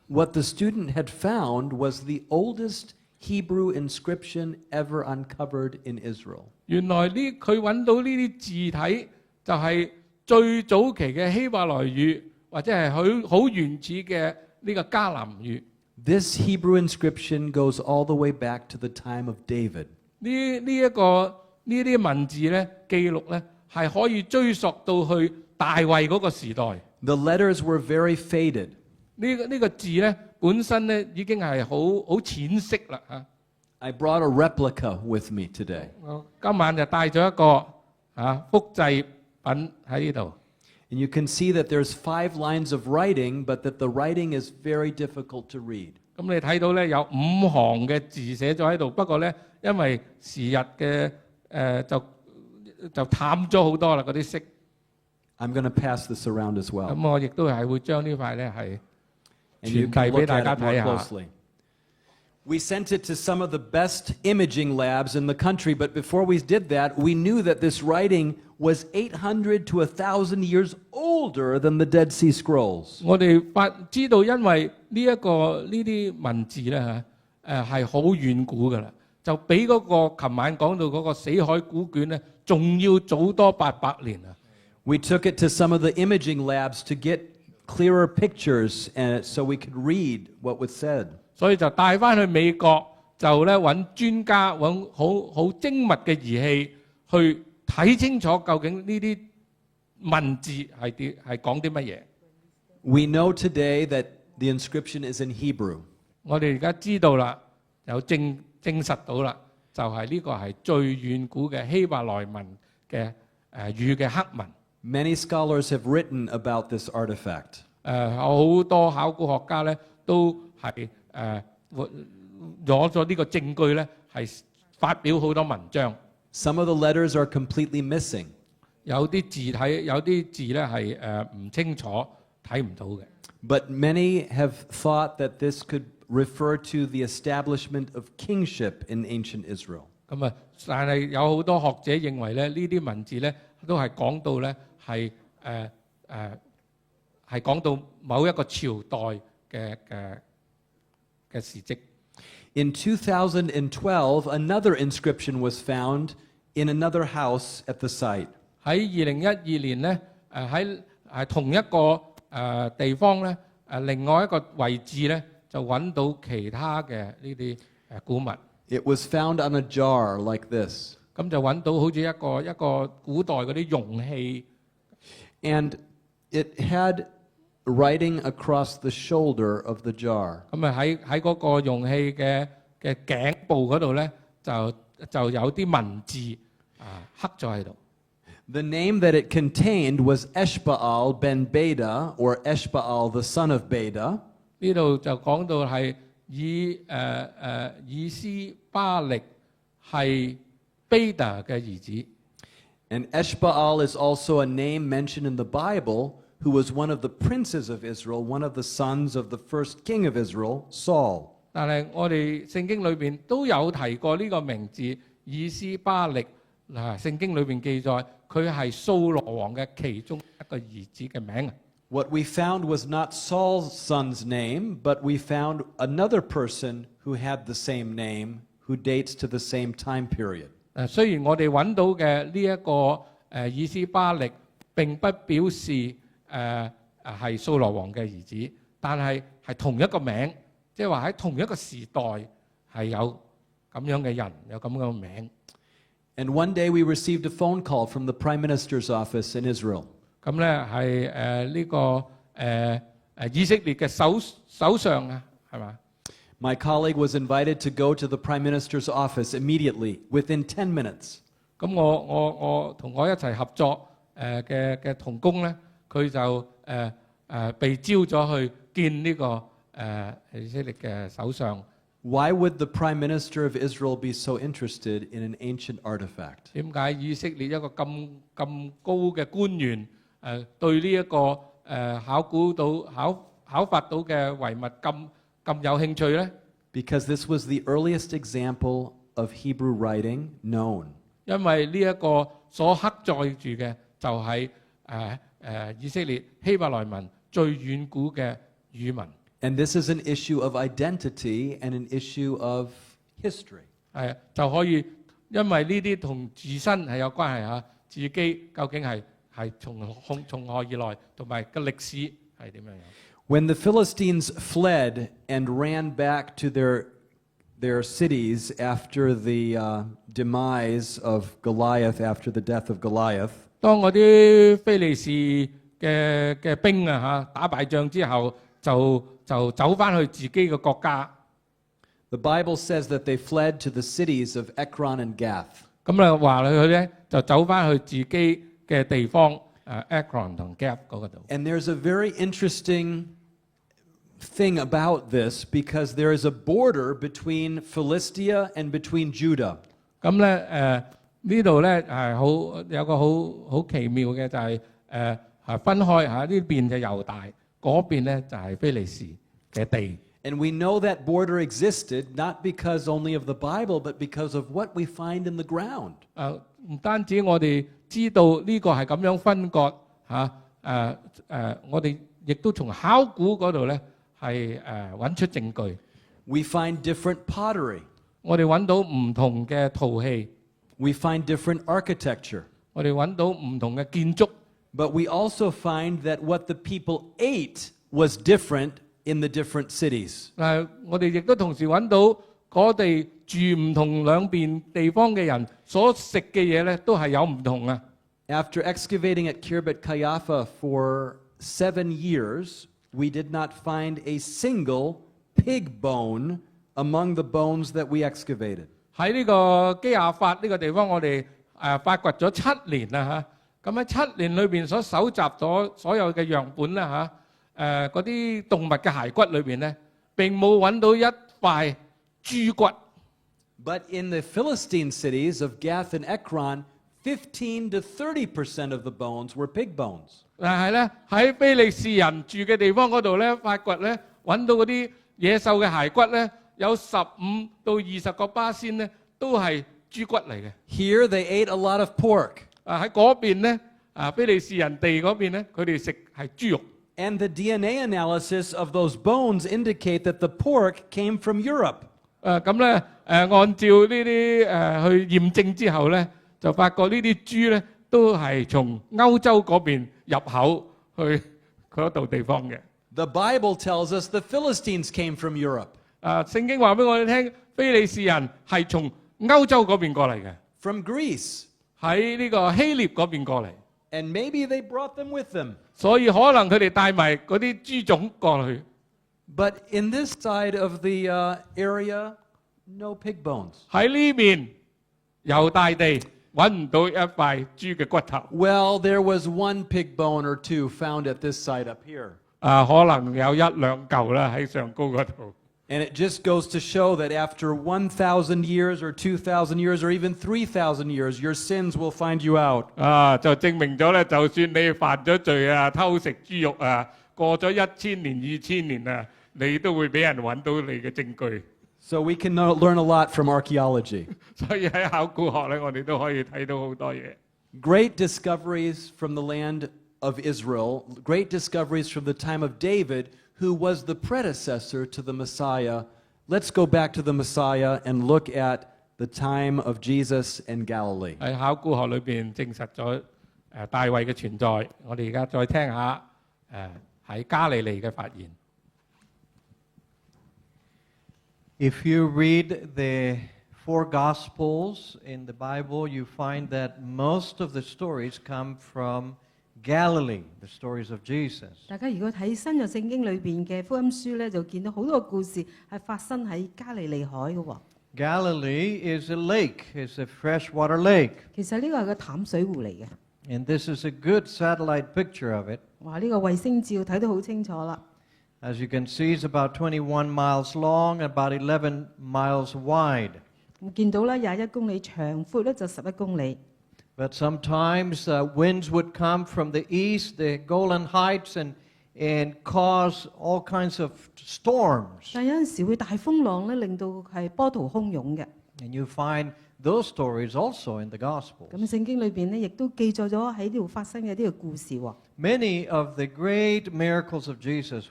What the student had found was the oldest Hebrew inscription ever uncovered in Israel. 原來佢揾到呢啲字體就係最早期嘅希伯來語，或者係好原始嘅呢個迦南語。This Hebrew inscription goes all the way back to the time of David. 呢啲文字咧記錄咧係可以追溯到去大衛嗰個時代。The letters were very faded. 呢個字咧本身咧已經係好淺色啦嚇。I brought a replica with me today. 我今晚就帶咗一個複製品喺呢度。And you can see that there's 5 lines of writing, but that the writing is very difficult to read. 咁你睇到咧有5行嘅字寫咗喺度，不過咧因為時日嘅就淡咗好多啦嗰啲色。I'm going to pass this around as well. 咁我亦都係會將呢塊咧係 And you 傳 can 遞俾 look 大 at 家 it more 睇下。closely. We sent it to some of the best imaging labs in the country, but before we did that, we knew that this writing was 800 to 1,000 years older than the Dead Sea Scrolls. 我哋知道，因為呢啲文字咧係好遠古噶啦，就比嗰個琴晚講到嗰個死海古卷咧，仲要早多800年啊！ We took it to some of the imaging labs to get clearer pictures, and so we could read what was said. 所以就帶翻去美國，就咧揾專家揾好精密嘅儀器去睇清楚究竟呢啲文字係講啲乜嘢。We know today that the inscription is in Hebrew. 我哋而家知道啦，有證實到啦，就係呢個係最遠古嘅希伯來文嘅語嘅黑文。Many scholars have written about this artifact. 好多考古學家咧都係攞咗呢個證據咧，係發表好多文章。Some of the letters are completely missing. 有啲字咧係唔清楚，睇唔到嘅。But many have thought that this could refer to the establishment of kingship in ancient Israel. 咁啊，但係有好多學者認為咧，呢啲文字咧都係講到咧係講到某一個朝代嘅事蹟。In 2012, another inscription was found in another house at the site. 喺2012年咧，喺同一個地方咧，另外一個位置咧就揾到其他嘅呢啲古物。It was found on a jar like this. 咁就揾到好似一個古代嗰啲容器。And it had writing across the shoulder of the jar. 咁啊喺嗰個容器嘅頸部嗰度咧，就有啲文字刻咗喺度。The name that it contained was Eshbaal ben Beda, or Eshbaal the son of Beda. 呢度就講到係以斯巴力係 Beda 嘅兒子。And Eshbaal is also a name mentioned in the Bible, who was one of the princes of Israel, one of the sons of the first king of Israel, Saul. 但係我哋聖經裏邊都有提過呢個名字以斯巴力。聖經裏邊記載佢係掃羅王嘅其中一個兒子嘅名。What we found was not Saul's son's name, but we found another person who had the same name, who dates to the same time period. 雖然我哋揾到嘅呢一個以斯巴力並不表示係掃羅王嘅兒子，但係同一個名，即係話喺同一個時代係有咁樣嘅人，有咁樣嘅名。And one day we received a phone call from the Prime Minister's office in Israel. 咁咧係呢個以色列嘅首相啊，係嘛？ My colleague was invited to go to the Prime Minister's office immediately, within 10 minutes. 咁我同我一齊合作嘅同工咧，佢就被召咗去見呢個以色列嘅首相。Why would the Prime Minister of Israel be so interested in an ancient artifact? 點解以色列一個咁高嘅官員對呢一個考發到嘅遺物咁有興趣咧？ Because this was the earliest example of Hebrew writing known. 因為呢一個所刻載住嘅就係以色列希伯來文最遠古嘅語文。And this is an issue of identity and an issue of history. 就可以因為呢啲同自身係有關係嚇，自己究竟係從何而來，同埋個歷史係點樣樣。When the Philistines fled and ran back to their cities after the demise of Goliath, after the death of Goliath, 當嗰啲非利士嘅兵打敗仗之後，就走翻去自己嘅國家。The Bible says that they fled to the cities of Ekron and Gath. 咁啊話佢咧就走翻去自己嘅地方Ekron 同 Gath 嗰度。And there's a very interesting thing about this because there is a border between Philistia and between Judah. 咁咧呢度咧係有個好奇妙嘅就係分開呢邊就猶大，嗰邊咧就係非利士嘅地。And we know that border existed not because only of the Bible, but because of what we find in the ground. 唔單止我哋知道呢個係咁樣分割我哋亦都從考古嗰度咧係揾出證據。We find different pottery. 我哋揾到唔同嘅陶器。We find different architecture. 我哋揾到唔同嘅建築。But we also find that what the people ate was different in the different cities. 我哋亦都同時揾到嗰地住唔同兩邊地方嘅人所食嘅嘢咧，都係有唔同啊。After excavating at Kirbet Kayafa for 7 years, we did not find a single pig bone among the bones that we excavated. 喺呢個基亞法呢個地方，我哋發掘咗7年啦嚇。咁喺7年裏邊所搜集咗所有嘅樣本啦嚇，嗰啲動物嘅骸骨裏邊咧，並冇揾到一塊豬骨。But in the Philistine cities of Gath and Ekron, 15 to 30% of the bones were pig bones. 但係咧喺非利士人住嘅地方嗰度咧，發掘咧揾到嗰啲野獸嘅骸骨咧，有15到20%咧都係豬骨嚟嘅。Here they ate a lot of pork. 喺嗰邊咧，非利士人地嗰邊咧，佢哋食係豬肉。And the DNA analysis of those bones indicate that the pork came from Europe. 咁咧按照呢啲去驗證之後咧，就發覺呢啲豬咧都係從歐洲嗰邊入口去嗰度地方嘅。The Bible tells us the Philistines came from Europe. 聖經話俾我哋聽，非利士人係從歐洲嗰邊過嚟嘅， From Greece. 喺呢個希臘嗰邊過嚟， And maybe they brought them with them. 所以可能佢哋帶埋嗰啲豬種過去。But in this side of the area, no pig bones. 喺呢邊猶大地揾唔到一塊豬嘅骨頭。Well, there was one pig bone or two found at this site up here. 可能有1-2嚿啦喺上高嗰度。And it just goes to show that after 1,000 years or 2,000 years or even 3,000 years, your sins will find you out. 就證明咗咧，就算你犯咗罪啊，偷食豬肉啊，過咗1000年、2000年啊，你都會俾人揾到你嘅證據。So we can learn a lot from archaeology. 所以喺考古學咧，我哋都可以睇到好多嘢。Great discoveries from the land of Israel, great discoveries from the time of David, who was the predecessor to the Messiah. Let's go back to the Messiah and look at the time of Jesus in Galilee. 喺考古學裏邊證實咗大衛嘅存在。我哋而家再聽下喺加利利嘅發現。If you read the 4 Gospels in the Bible, you find that most of the stories come from Galilee, the stories of Jesus. 大家如果睇新約聖經裏邊嘅福音書咧，就見到好多故事係發生喺加利利海嘅喎。Galilee is a lake, it's a freshwater lake. 其實呢個係個淡水湖嚟嘅。And this is a good satellite picture of it. 哇！呢個衛星照睇得好清楚啦。As you can see, it's about 21 miles long, about 11 miles wide. 我見到咧21公里，長闊咧就11公里。But sometimes winds would come from the east, the Golan Heights, and cause all kinds of storms. 但有陣時會大風浪咧，令到係波濤洶湧嘅。And you find those stories also in the Gospels. 咁聖經裏邊咧，亦都記載咗喺呢度發生嘅呢個故事喎。Many of the great miracles of Jesus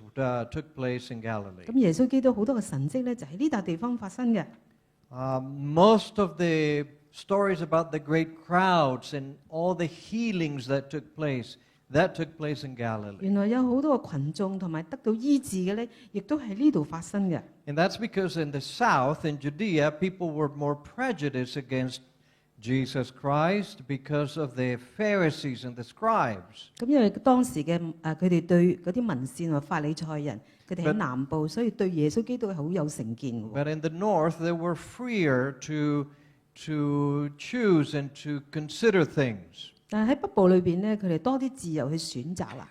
took place in Galilee. 咁耶穌基督好多嘅神蹟咧，就喺呢笪地方發生嘅。Most of the stories about the great crowds and all the healings that took place in Galilee. 原來有好多個群眾同埋得到醫治嘅咧，亦都喺呢度發生嘅。And that's because in the south, in Judea, people were more prejudiced against Jesus Christ because of the Pharisees and the scribes. 咁因為當時嘅佢哋對嗰啲文士同法利賽人，佢哋喺南部，所以對耶穌基督係好有成見嘅。But in the north, they were freer to choose and to consider things. 但係喺北部裏邊咧，佢哋多啲自由去選擇啦。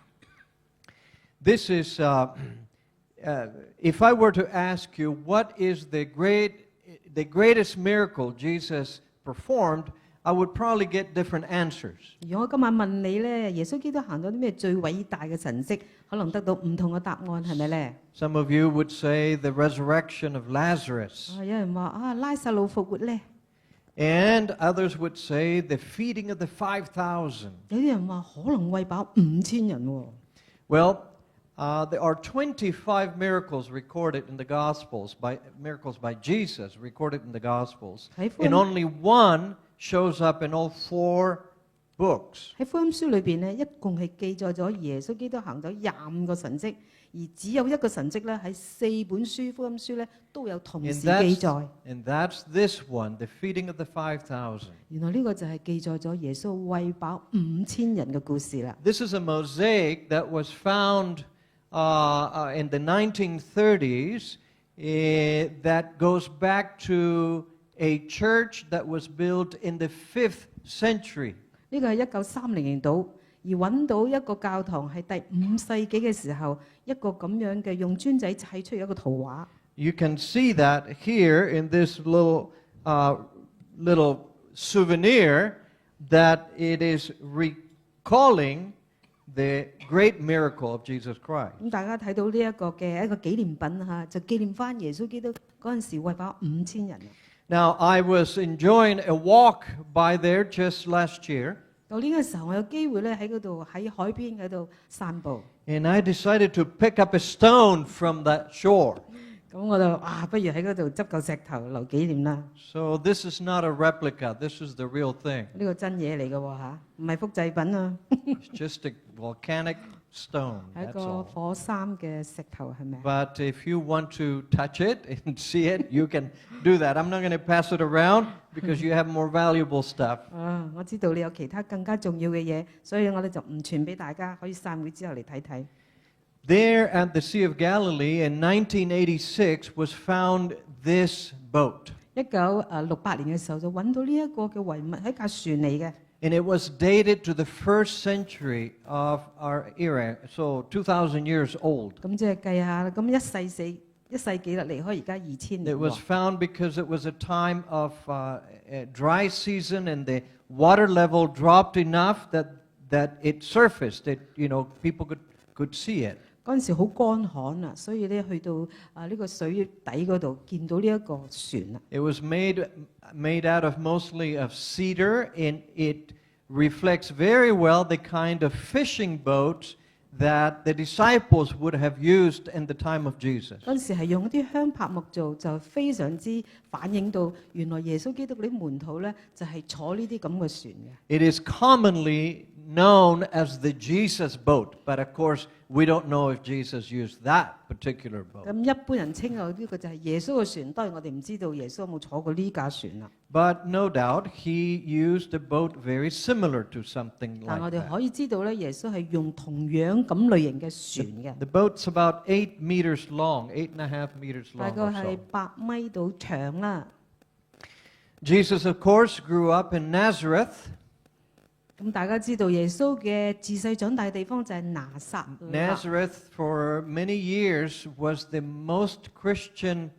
This is, if I were to ask you, what is the greatest miracle Jesus performed, I would probably get different answers. 如果我今晚問你咧，耶穌基督行到啲咩最偉大嘅神蹟，可能得到唔同嘅答案，係咪咧？ Some of you would say the resurrection of Lazarus. 有人話拉撒路復活咧。And others would say the feeding of the 5,000. 有啲人話可能餵飽5000人喎。Well, there are 25 miracles recorded in the Gospels, miracles by Jesus recorded in the Gospels. And only one shows up in all 4 books. 喺福音書裏邊咧，一共係記載咗耶穌基督行咗25個神蹟，而而只有一個神蹟咧，喺4本福音書咧都有同 And 時記載。 that's this one, the feeding of the 5,000. 原來呢個就係記載咗耶穌餵飽5000人嘅故事啦。 This is a mosaic that was found in the 1930s that goes back to a church that was built in the 5th century. 呢個係1930年度，而揾到一個教堂係第5世紀嘅時候，一個咁樣嘅用磚仔砌出一個圖畫。 You can see that here in this little souvenir that it is recalling the great miracle of Jesus Christ. 咁大家睇到呢一個嘅一個紀念品嚇，就紀念翻耶穌基督嗰陣時餵飽5000人。 Now, I was enjoying a walk by there just last year, 舊年嘅時候，我有機會咧喺嗰度喺海邊嗰度散步， and I decided to pick up a stone from that shore. 咁我就不如喺嗰度執嚿石頭留紀念啦。 So this is not a replica, this is the real thing. 呢個真嘢嚟嘅喎嚇，唔係複製品啊， It's just a volcanic stone, 係一 that's 個 all. 火山嘅石頭係咪？ But if you want to touch it and see it, you can do that. I'm not going to pass it around because you have more valuable stuff. 我知道你有其他更加重要嘅嘢，所以我哋就唔傳俾大家，可以散會之後嚟睇睇。 There at the Sea of Galilee in 1986 was found this boat. 1968年嘅時候就揾到呢一個嘅遺物喺架船嚟嘅， And it was dated to the 1st century of our era, so 2,000 years old. 咁即係計下啦，咁一世紀啦，離開而家2000 It 年 was 喎。 found because it was a time of a dry season and the water level dropped enough that it surfaced. People could see it. 嗰陣時好乾旱啊，所以咧去到呢個水底嗰度見到呢一個船啦。 It was made out of mostly of cedar, and it reflects very well the kind of fishing boats that the disciples would have used in the time of Jesus. 嗰陣時係用啲香柏木做，就非常之反映到原來耶穌基督嗰啲門徒咧就係坐呢啲咁嘅船嘅。 It is commonly known as the Jesus boat, but of course we don't know if Jesus used that particular boat. 咁一般人稱啊呢個就係耶穌嘅船，當然我哋唔知道耶穌有冇坐過呢架船啦。 But no doubt he used a boat very similar to something 但我 like 哋 that. 可以知道咧，耶穌係用同樣咁類型嘅船嘅， The boat's about 8 meters long, 8.5 meters 大 long 概 or 係 so. 8米到長啦。 Jesus, of course, grew up in Nazareth. 咁大家知道耶穌嘅自細長大嘅地方就係拿撒勒。 Nazareth, for many years, was the most Christian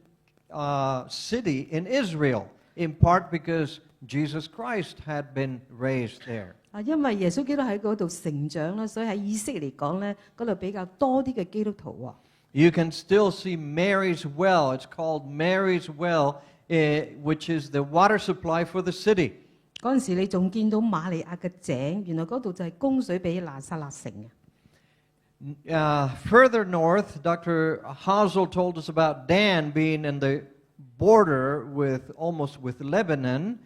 city in Israel, in part because Jesus Christ had been raised there. 因為耶穌基督喺嗰度成長啦，所以喺以色列嚟講咧，嗰度比較多啲嘅基督徒喎。 You can still see Mary's well. It's called Mary's well, which is the water supply for the city. 嗰陣時你仲見到瑪利亞嘅井，原來嗰度就係供水俾拿撒勒城嘅。 Further north, Dr. Hazel told us about Dan being in the border almost with Lebanon.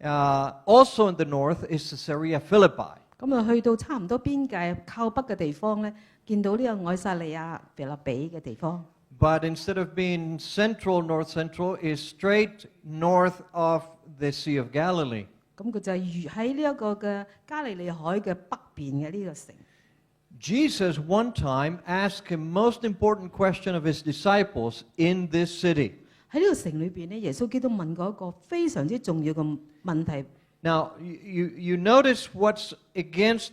Also in the north is Caesarea Philippi. 咁去到差唔多邊界靠北嘅地方咧，見到呢個愛撒利亞腓立比嘅地方。 But instead of being north central, is straight north of the Sea of Galilee. 咁佢就係喺呢一個嘅加利利海嘅北邊嘅呢個城。 Jesus one time asked a most important question of his disciples in this city. 喺呢個城裏邊咧，耶穌基督問過一個非常之重要嘅問題。 Now, you notice what's against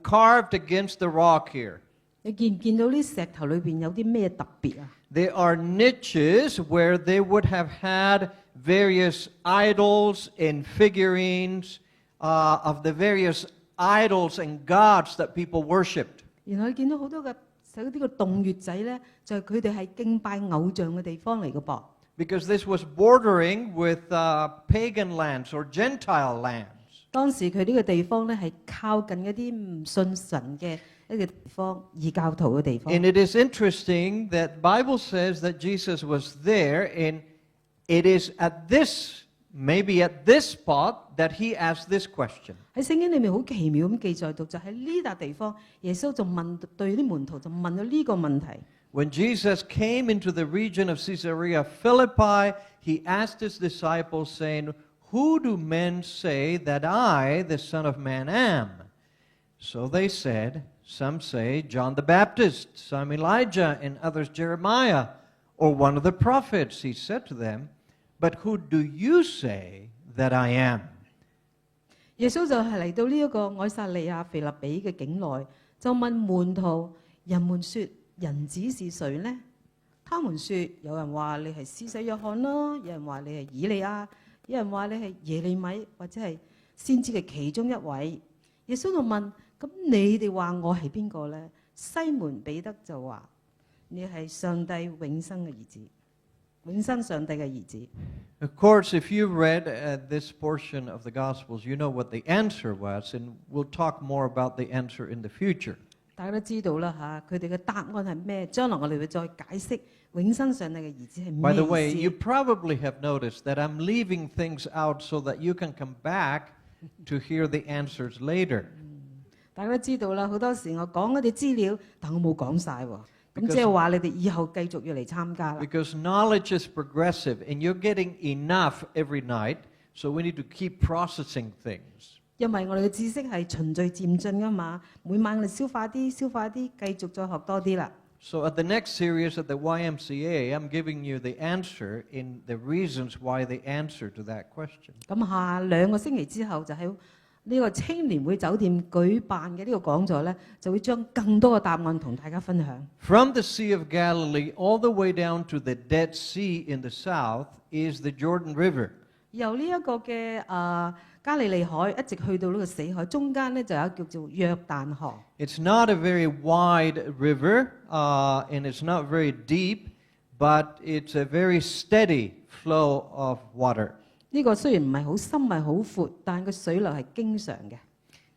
carved against the rock here. 你見唔見到呢石頭裏邊有啲咩特別啊？ There are niches where they would have had various idols and figurines of the various idols and gods that people worshipped. 然後你見到好多嘅嗰啲個洞穴仔咧，就係佢哋係敬拜偶像嘅地方嚟嘅噃。 Because this was bordering with pagan lands or Gentile lands. 當時佢呢個地方咧係靠近一啲唔信神嘅一個地方，異教徒嘅地方。 And it is interesting that Bible says that Jesus was there, and it is at this maybe at this spot that he asked this question. 喺聖經裏面好奇妙咁記載到，就喺呢笪地方，耶穌就對啲門徒就問咗呢個問題。When Jesus came into the region of Caesarea Philippi, he asked his disciples, saying, "Who do men say that I, the Son of Man, am?" So they said, "Some say John the Baptist, some Elijah, and others Jeremiah, or one of the prophets." He said to them, "But who do you say that I am?" 耶穌就係嚟到呢一個愛撒利亞腓立比嘅境內，就問門徒：人們說人子是誰呢？他們說：有人話你係施洗約翰啦，有人話你係以利亞，有人話你係耶利米，或者係先知嘅其中一位。耶穌就問：咁你哋話我係邊個呢？西門彼得就話：你係上帝永生嘅兒子，永生上帝嘅兒子。Of course, if you read this portion of the Gospels, you know what the answer was, and we'll talk more about the answer in the future. 大家都知道啦嚇，佢哋嘅答案係咩？將來我哋會再解釋永生上帝嘅兒子係咩 By the way, 意 you 思。 probably have noticed that I'm leaving things out so that you can come back to hear the answers later. 大家都知道啦，好多時我講嗰啲資料，但我冇講晒喎。咁即係話你哋以後繼續要嚟參加啦。 Because knowledge is progressive, and you're getting enough every night, so we need to keep processing things. 因為我哋嘅知識係循序漸進噶嘛，每晚我哋消化啲，消化啲，繼續再學多啲啦。So at the next series at the YMCA, I'm giving you the answer in the reasons why the answer to that question. 咁下2個星期之後，就喺呢個青年會酒店舉辦嘅呢個講座呢，就會將更多嘅答案同大家分享。From the Sea of Galilee all the way down to the Dead Sea in the south is the Jordan River. 由呢一個嘅加利利海一直去到呢個死海，中間呢就有叫做約旦河。It's not a very wide river, and it's not very deep, but it's a very steady flow of water. 呢個雖然唔係好深，唔係好闊，但係個水流係經常嘅。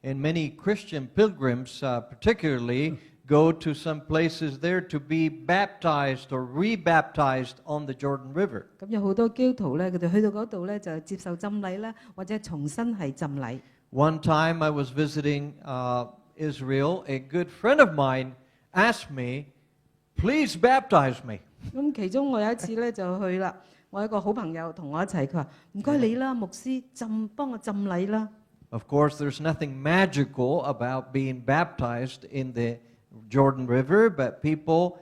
And many Christian pilgrims, particularly, go to some places there to be baptized or rebaptized on the Jordan River. 咁有好多基督徒咧，佢哋去到嗰度咧就接受浸禮啦，或者重新係浸禮。One time I was visiting Israel. A good friend of mine asked me, "Please baptize me." 咁其中我有一次咧就去啦，我有一個好朋友同我一齊，佢話：唔該你啦，牧師幫我浸禮啦。Of course, there's nothing magical about being baptized in the Jordan River, but people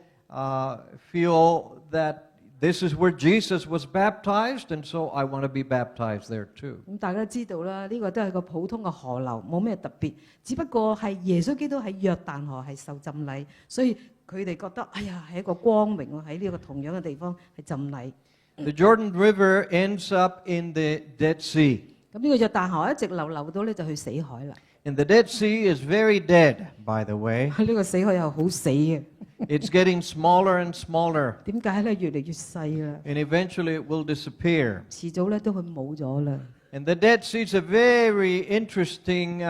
feel that this is where Jesus was baptized, and so I want to be baptized there too. 咁大家知道啦，呢個都係個普通嘅河流，冇咩特別，只不過係耶穌基督喺約旦河係受浸禮，所以佢哋覺得哎呀係一個光榮喎，喺呢個同樣嘅地方係浸禮。The Jordan River ends up in the Dead Sea. 咁呢個約旦河一直流到咧就去死海啦。And the Dead Sea is very dead, by the way. 呢個死海又好死嘅。It's getting smaller and smaller, 點解咧？越嚟越細啦， and eventually it will disappear. 遲早咧都會冇咗啦。And the Dead Sea is a very interesting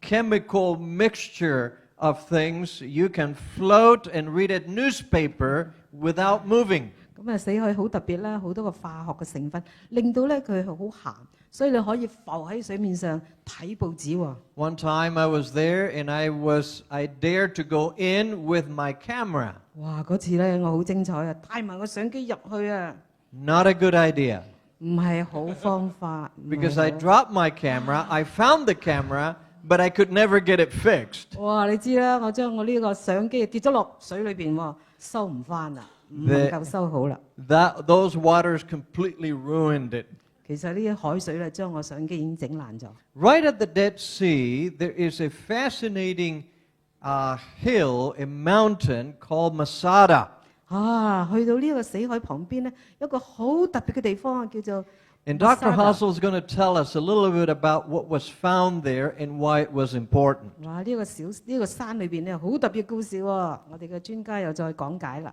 chemical mixture of things. You can float and read a newspaper without moving. 咁啊，死海好特別啦，好多個化學嘅成分，令到咧佢係好鹹，所以你可以浮喺水面上睇報紙喎。One time I was there and I dared to go in with my camera. 哇！嗰次咧我好精彩啊，帶埋個相機入去啊， Not a good idea. 唔係好方法。唔係 Because I 好 dropped my camera, I found the camera, but I could never get it fixed. 哇！你知啦，我將我呢個相機跌咗落水裏邊喎，收唔翻啦，唔能夠收好啦。Those waters completely ruined it. 其實呢啲海水咧，將我相機已經整爛咗。 Right at the Dead Sea, there is a fascinating hill, a mountain called Masada. 去到呢個死海旁邊咧，有一個好特別嘅地方啊，叫做 And Dr. Masada。 Hassel is going to tell us a little bit about what was found there and why it was important. 哇！呢個山裏邊咧，好特別故事喎。我哋嘅專家又再講解啦。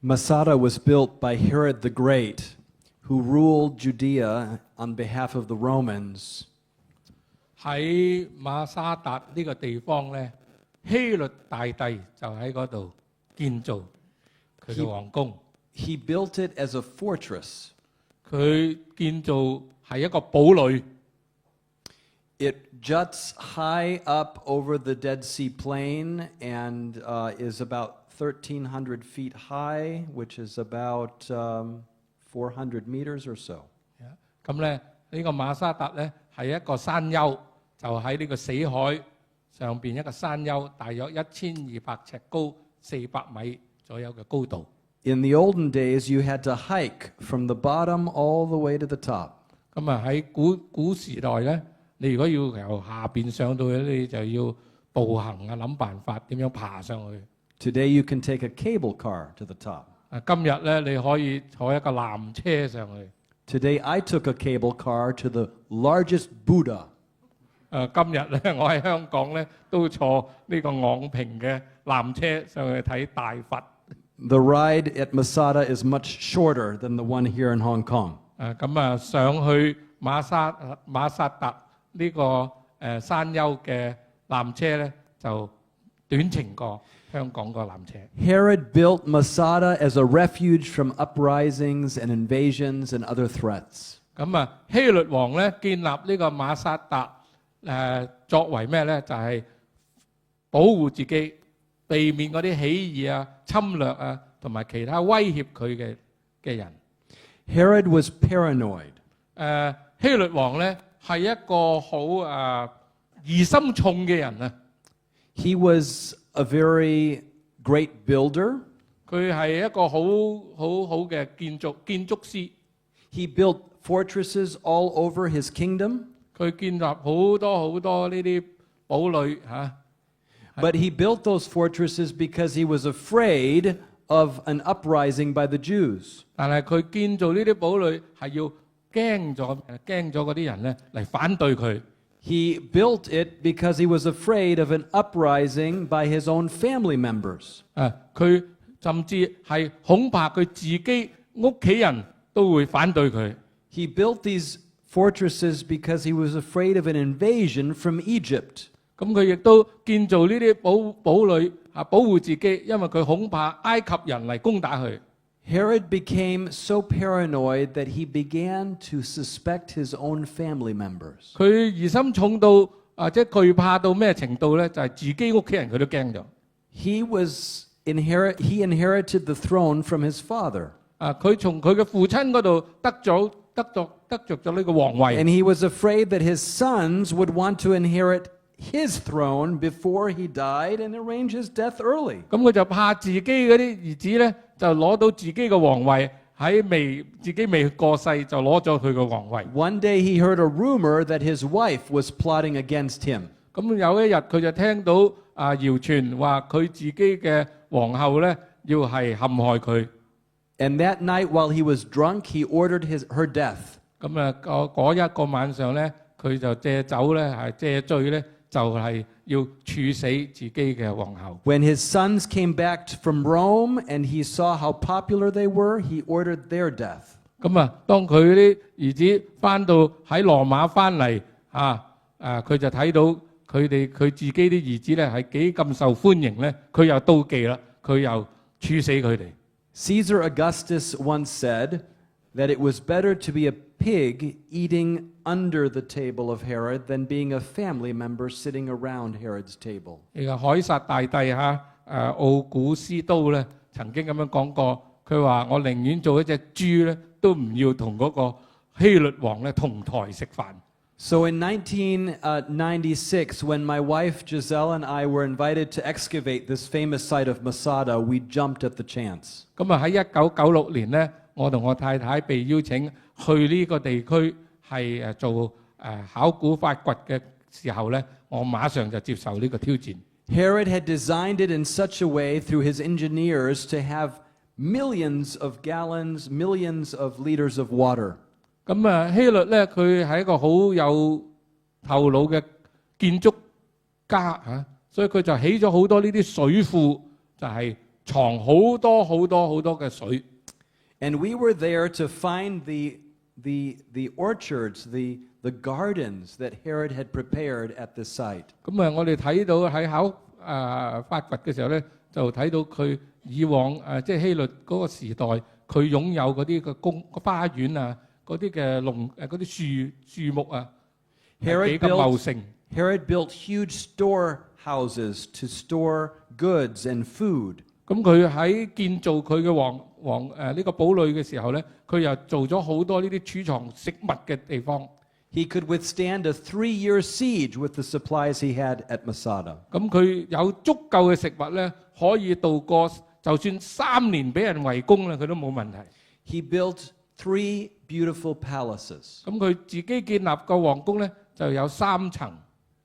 Masada was built by Herod the Great, who ruled Judea on behalf of the Romans. 喺馬沙達呢個地方咧，希律大帝就喺嗰度建造佢嘅皇宮。He built it as a fortress. 佢建造係一個堡壘。It juts high up over the Dead Sea Plain and is about 1,300 feet high, which is about 400 meters or so. 咁咧呢個馬沙特咧係一個山丘，就喺呢個死海上邊一個山丘，大約1200尺高，400米左右嘅高度。In the olden days, you had to hike from the bottom all the way to the top. 咁啊喺古時代咧，你如果要由下邊上到去，你就要步行啊，諗辦法點樣爬上去。Today, you can take a cable car to the top. 今日咧你可以坐一個纜車上去。Today, I took a cable car to the largest Buddha. 今日咧我喺香港咧都坐呢個昂坪嘅纜車上去睇大佛。The ride at Masada is much shorter than the one here in Hong Kong. 咁啊上去馬薩特呢個山丘嘅纜車咧就短程過香港個纜車。Herod built Masada as a refuge from uprisings and invasions and other threats. 咁啊希律王咧建立呢個馬薩特作為咩咧？就係保護自己，避免嗰啲起義啊、侵略啊，同埋其他威脅佢嘅人。Herod was paranoid. 希律王咧係一個好疑心重嘅人啊。He was a very great builder. 佢係一個好嘅建築師。He built fortresses all over his kingdom. 佢建立好多呢啲堡壘嚇。But he built those fortresses because he was afraid of an uprising by the Jews. 但係佢建造呢啲堡壘係要驚咗嗰啲人咧嚟反對佢。He built it because he was afraid of an uprising by his own family members. 佢甚至係恐怕佢自己屋企人都會反對佢。He built these fortresses because he was afraid of an invasion from Egypt. 咁佢亦都建造呢啲堡壘保護自己，因為佢恐怕埃及人嚟攻打佢。Herod became so paranoid that he began to suspect his own family members. 佢疑心重到即係懼怕到咩程度咧？就係自己屋企人佢都驚咗。He inherited the throne from his father. 佢從佢嘅父親嗰度得着咗呢個皇位。And he was afraid that his sons would want to inherit his throne before he died and arrange his death early. 咁佢就怕自己嗰啲兒子咧，就攞到自己嘅皇位，自己未過世就攞咗佢嘅皇位。One day he heard a rumor that his wife was plotting against him. 咁有一日佢就聽到謠傳話佢自己嘅皇后咧要係陷害佢。And that night while he was drunk, he ordered her death. 咁嗰一個晚上咧，佢就借酒咧借醉咧。就係要處死自己嘅皇后。When his sons came back from Rome and he saw how popular they were, he ordered their death. 咁當佢啲兒子翻到喺羅馬翻嚟佢就睇到佢自己啲兒子咧係幾咁受歡迎咧，佢又妒忌啦，佢又處死佢哋。Caesar Augustus once said that it was better to be a pig eating under the table of Herod than being a family member sitting around Herod's table. 呢個凱撒大帝奧古斯都咧曾經咁樣講過，佢話我寧願做一隻豬咧，都唔要同嗰個希律王咧同台食飯。So in 1996, when my wife Giselle and I were invited to excavate this famous site of Masada, we jumped at the chance. 咁喺1996年咧，我同我太太被邀請去呢個地區係做考古發掘嘅時候咧，我馬上就接受呢個挑戰。Herod had designed it in such a way through his engineers to have millions of gallons, millions of liters of water. 咁希律咧，佢係一個好有頭腦嘅建築家所以佢就起咗好多呢啲水庫，就係藏好多嘅水。And we were there to find the orchards, the gardens that Herod had prepared at this site. 咁我哋睇到喺發掘嘅時候咧，就睇到佢以往即係希律嗰個時代佢擁有嗰啲嘅花園啊，嗰啲嘅嗰啲樹木啊，幾咁茂盛。Herod built huge storehouses to store goods and food. 咁佢喺建造佢嘅呢個堡壘嘅時候咧，佢又做咗好多呢啲儲藏食物嘅地方。He could withstand a 3-year siege with the supplies he had at Masada. 咁佢有足夠嘅食物咧，可以度過就算3年俾人圍攻咧，佢都冇問題。He built 3 beautiful palaces. 咁佢自己建立個皇宮咧，就有3層。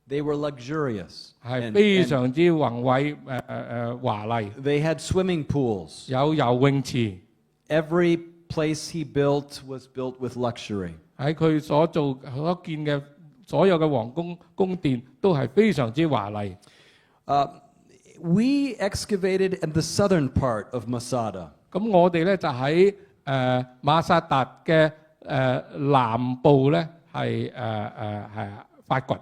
They were luxurious. 係非常之宏偉華麗。They had swimming pools. 有游泳池。Every place he built was built with luxury. 喺佢所建嘅所有嘅皇宮殿都係非常之華麗。We excavated in the southern part of Masada. 咁我哋咧就喺馬薩達嘅南部咧係發掘。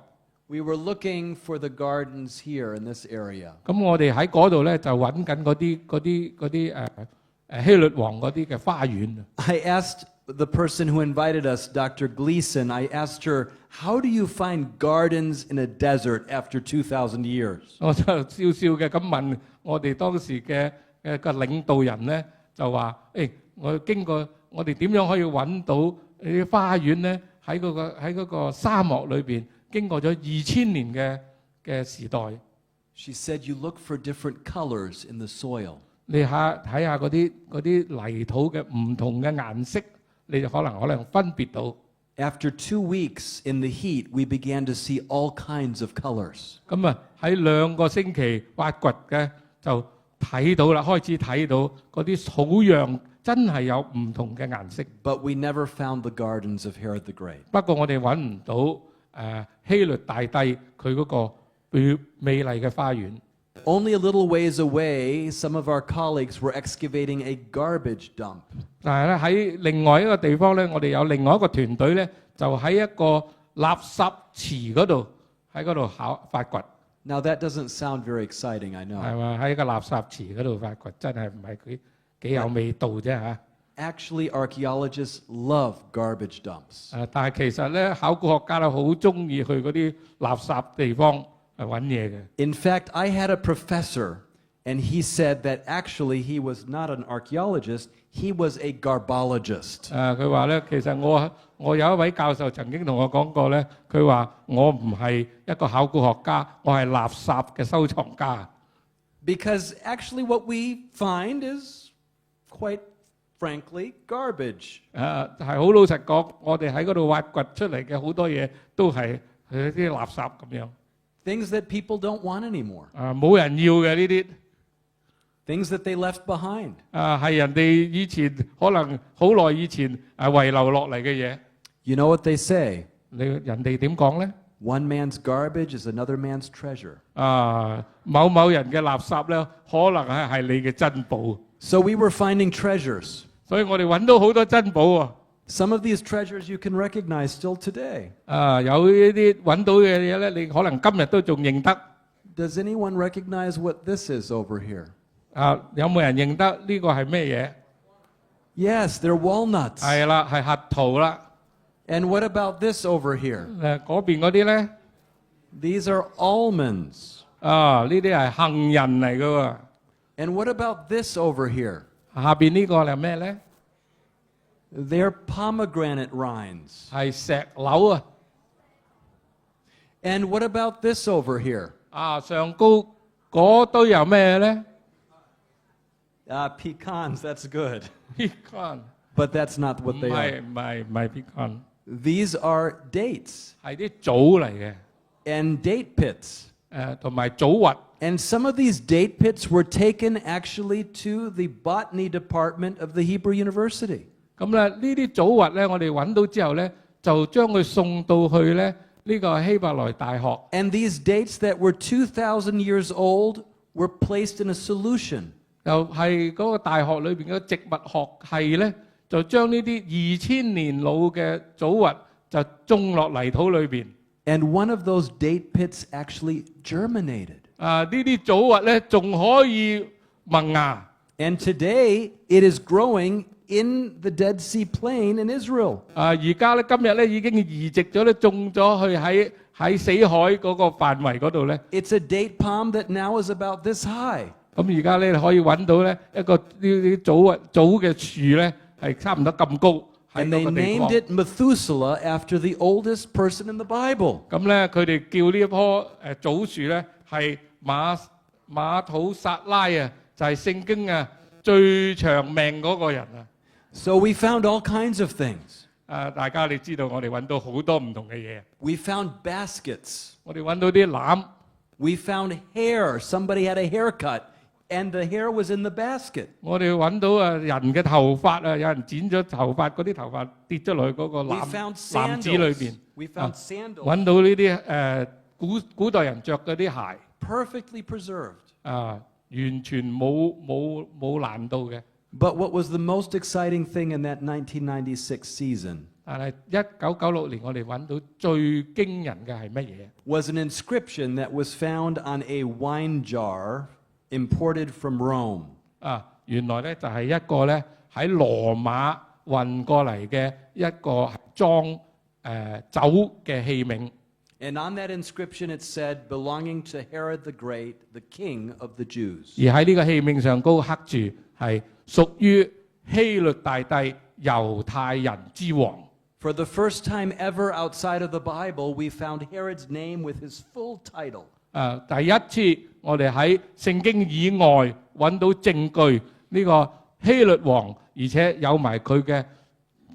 We were looking for the gardens here in this area. 咁我哋喺嗰度咧就揾緊嗰啲希律王嗰啲嘅花園。I asked the person who invited us, Dr. Gleason, I asked her, how do you find gardens in a desert after 2,000 years? 我就笑笑嘅咁問我哋當時嘅領導人咧，就話：我哋點樣可以揾到啲花園咧？喺嗰個沙漠裏邊，經過咗2000年嘅時代。She said, you look for different colors in the soil. 你睇下嗰啲泥土嘅唔同嘅顏色。你就可能分別到。After 2 weeks in the heat, we began to see all kinds of colors. 咁啊，喺2個星期挖掘嘅就睇到啦，開始睇到嗰啲土壤真係有唔同嘅顏色。But we never found the gardens of Herod the Great. 不過我哋揾唔到希律大帝佢嗰個美麗嘅花園。Only a little ways away, some of our colleagues were excavating a garbage dump. 但係咧喺另外一個地方咧，我哋有另外一個團隊咧，就喺一個垃圾池嗰度喺嗰度發掘。Now that doesn't sound very exciting, I know. 係嘛？喺個垃圾池嗰度發掘，真係唔係幾有味道啫嚇。Actually, archaeologists love garbage dumps. 但係其實咧，考古學家咧好中意去嗰啲垃圾地方。In fact, I had a professor, and he said that actually he was not an archaeologist, he was a garbologist. 佢話咧，其實我有一位教授曾經同我講過咧，佢話我唔係一個考古學家，我係垃圾嘅收藏家。Because actually what we find is quite frankly garbage. 係好老實講，我哋喺嗰度挖掘出嚟嘅好多嘢都係啲垃圾咁樣。Things that people don't want anymore. 冇人要嘅呢啲。Things that they left behind. 係人哋以前可能好耐以前遺留落嚟嘅嘢。You know what they say? 人哋點講咧 ？One man's garbage is another man's treasure. 某人嘅垃圾咧，可能係你嘅珍寶。So we were finding treasures. 所以我哋揾到好多珍寶啊。Some of these treasures you can recognize still today. 有呢啲揾到嘅嘢咧，你可能今日都仲認得。Does anyone recognize what this is over here? 有冇人認得呢個係咩嘢 ？Yes, they're walnuts. 係啦，係核桃啦。And what about this over here? 嗰邊嗰啲咧 ？These are almonds. 呢啲係杏仁嚟㗎喎。And what about this over here? 下邊呢個係咩咧？ They're pomegranate rinds. 係石榴啊。And what about this over here? 上高嗰堆有咩咧？Pecans, that's good. Pecan. But that's not what they are. 唔係 pecan. These are dates. 係啲棗嚟嘅。And date pits. 同埋棗核。And some of these date pits were taken actually to the botany department of the Hebrew University. 咁咧呢啲棗核咧，我哋揾到之後咧，就將佢送到去咧呢個希伯來大學。And these dates that were 2,000 years old were placed in a solution. 就係嗰個大學裏邊嘅植物學系咧，就將呢啲2000年老嘅棗核就種落泥土裏邊。And one of those date pits actually germinated. 呢啲棗核咧仲可以萌芽。And today it is growing in the Dead Sea Plain in Israel. 而家咧今日咧已經移植咗咧種咗去喺死海嗰個範圍嗰度咧。It's a date palm that now is about this high. 咁而家咧可以揾到咧一個啲棗嘅樹咧係差唔多咁高喺 And 嗰 they 個地方。 named it Methuselah after the oldest person in the Bible. 咁咧佢哋叫呢一棵棗樹咧係馬土撒拉啊，就係聖經啊最長命嗰個人啊。So we found all kinds of things. 大家你知道我哋揾到好多唔同嘅嘢。We found baskets. 我哋揾到啲籃。We found hair. Somebody had a haircut, and the hair was in the basket. 我哋揾到人嘅頭髮啊，有人剪咗頭髮，嗰啲頭髮跌咗落去嗰個 We found 籃子裏 sandals. 邊。 We found sandals. 揾到呢啲古代人着嗰啲鞋。 Perfectly preserved. 完全冇難度嘅。 But what was the most exciting thing in that 1996 season 但係1996年我哋揾到最驚人嘅係乜嘢？ was an inscription that was found on a wine jar imported from Rome. 原來咧就係一個咧喺羅馬運過嚟嘅一個裝酒嘅器皿。 And on that inscription it said, belonging to Herod the Great, the king of the Jews. 而喺呢個器皿上高刻住係屬於希律大帝猶太人之王。 For the first time ever outside of the Bible, we found Herod's name with his full title. 第一次我哋喺聖經以外揾到證據，呢個希律王，而且有埋佢嘅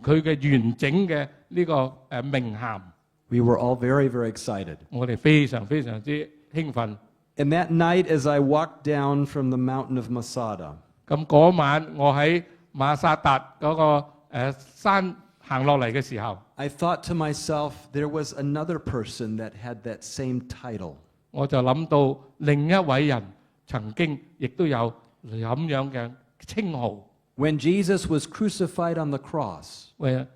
完整嘅呢個名銜。 We were all very, very excited. 我哋非常非常之興奮。 And that night, as I walked down from the mountain of Masada, 咁嗰晚我喺馬薩達嗰個山行落嚟嘅時候， I thought to myself, there was another person that had that same title. 我就諗到另一位人曾經亦都有咁樣嘅稱號。 When Jesus was crucified on the cross,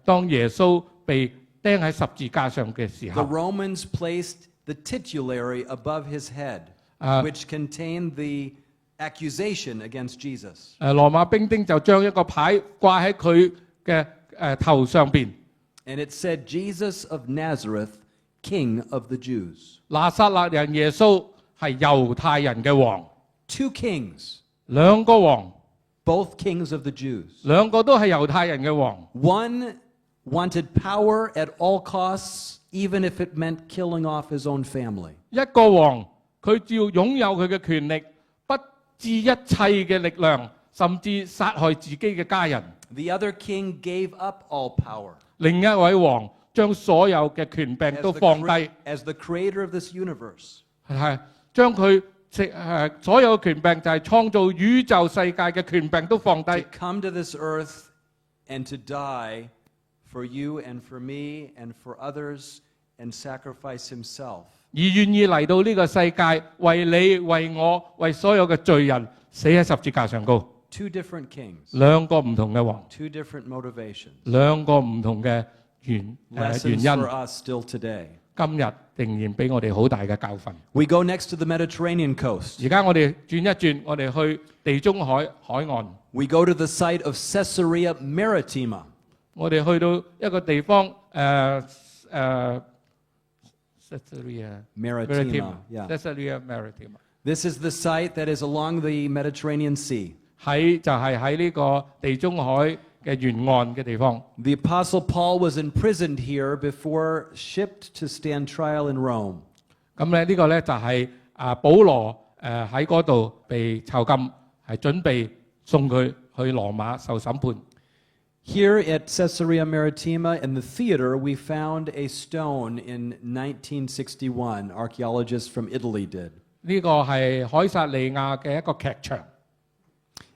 當耶穌被釘喺十字架上嘅時 the 候， Romans placed the titulary above his head, which contained the accusation against Jesus. 羅馬兵丁就將一個牌掛喺佢嘅頭上邊， And it said, Jesus of Nazareth, King of the Jews. 拿撒勒人耶穌係猶太人嘅王。 Two kings, 兩個王， both kings of the Jews. 兩個都係猶太人嘅王。 One wanted power at all costs, even if it meant killing off his own family. 一個王佢只要擁有佢嘅權力，不置一切嘅力量，甚至殺害自己嘅家人。 The other king gave up all power. 另一位王將所有嘅權柄都放低， As the creator of this universe. 係將佢所有嘅權柄就係創造宇宙世界嘅權柄都放低。 To come to this earth and to die for you and for me and for others and sacrifice himself. 而願意嚟到呢個世界，為你、為我、為所有嘅罪人死喺十字架上高。 Two different kings. 兩個唔同嘅王， Two different motivations. 兩個唔同嘅原 Lessons 因， for us still today. 今日仍然俾我哋好大嘅教訓。 We go next to the Mediterranean coast. 而家我哋轉一轉，我哋去地中海海岸， We go to the site of Caesarea Maritima. 我哋去到一個地方Caesarea Maritima, yeah. Caesarea Maritima， This is the site that is along the Mediterranean Sea. 就係喺呢個地中海嘅沿岸嘅地方。 The Apostle Paul was imprisoned here before shipped to stand trial in Rome. 咁咧呢個咧就係保羅喺嗰度被囚禁，係準備送佢去羅馬受審判。 Here at Caesarea Maritima in the theater, we found a stone in 1961. Archaeologists from Italy did. 呢個係凱撒利亞嘅一個劇場。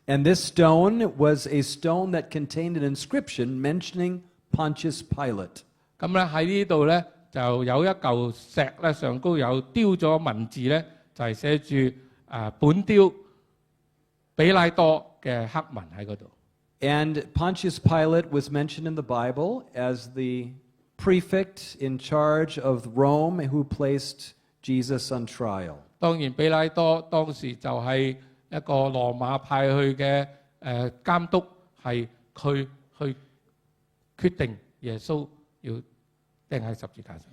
And this stone was a stone that contained an inscription mentioning Pontius Pilate. 咁咧喺呢度咧就有一嚿石咧上高有雕咗文字咧，就係寫住本雕比拉多嘅黑文喺嗰度。 And Pontius Pilate was mentioned in the Bible as the prefect in charge of Rome who placed Jesus on trial. 當然比拉多當時就係一個羅馬派去嘅監督，係佢去決定耶穌要釘喺十字架上。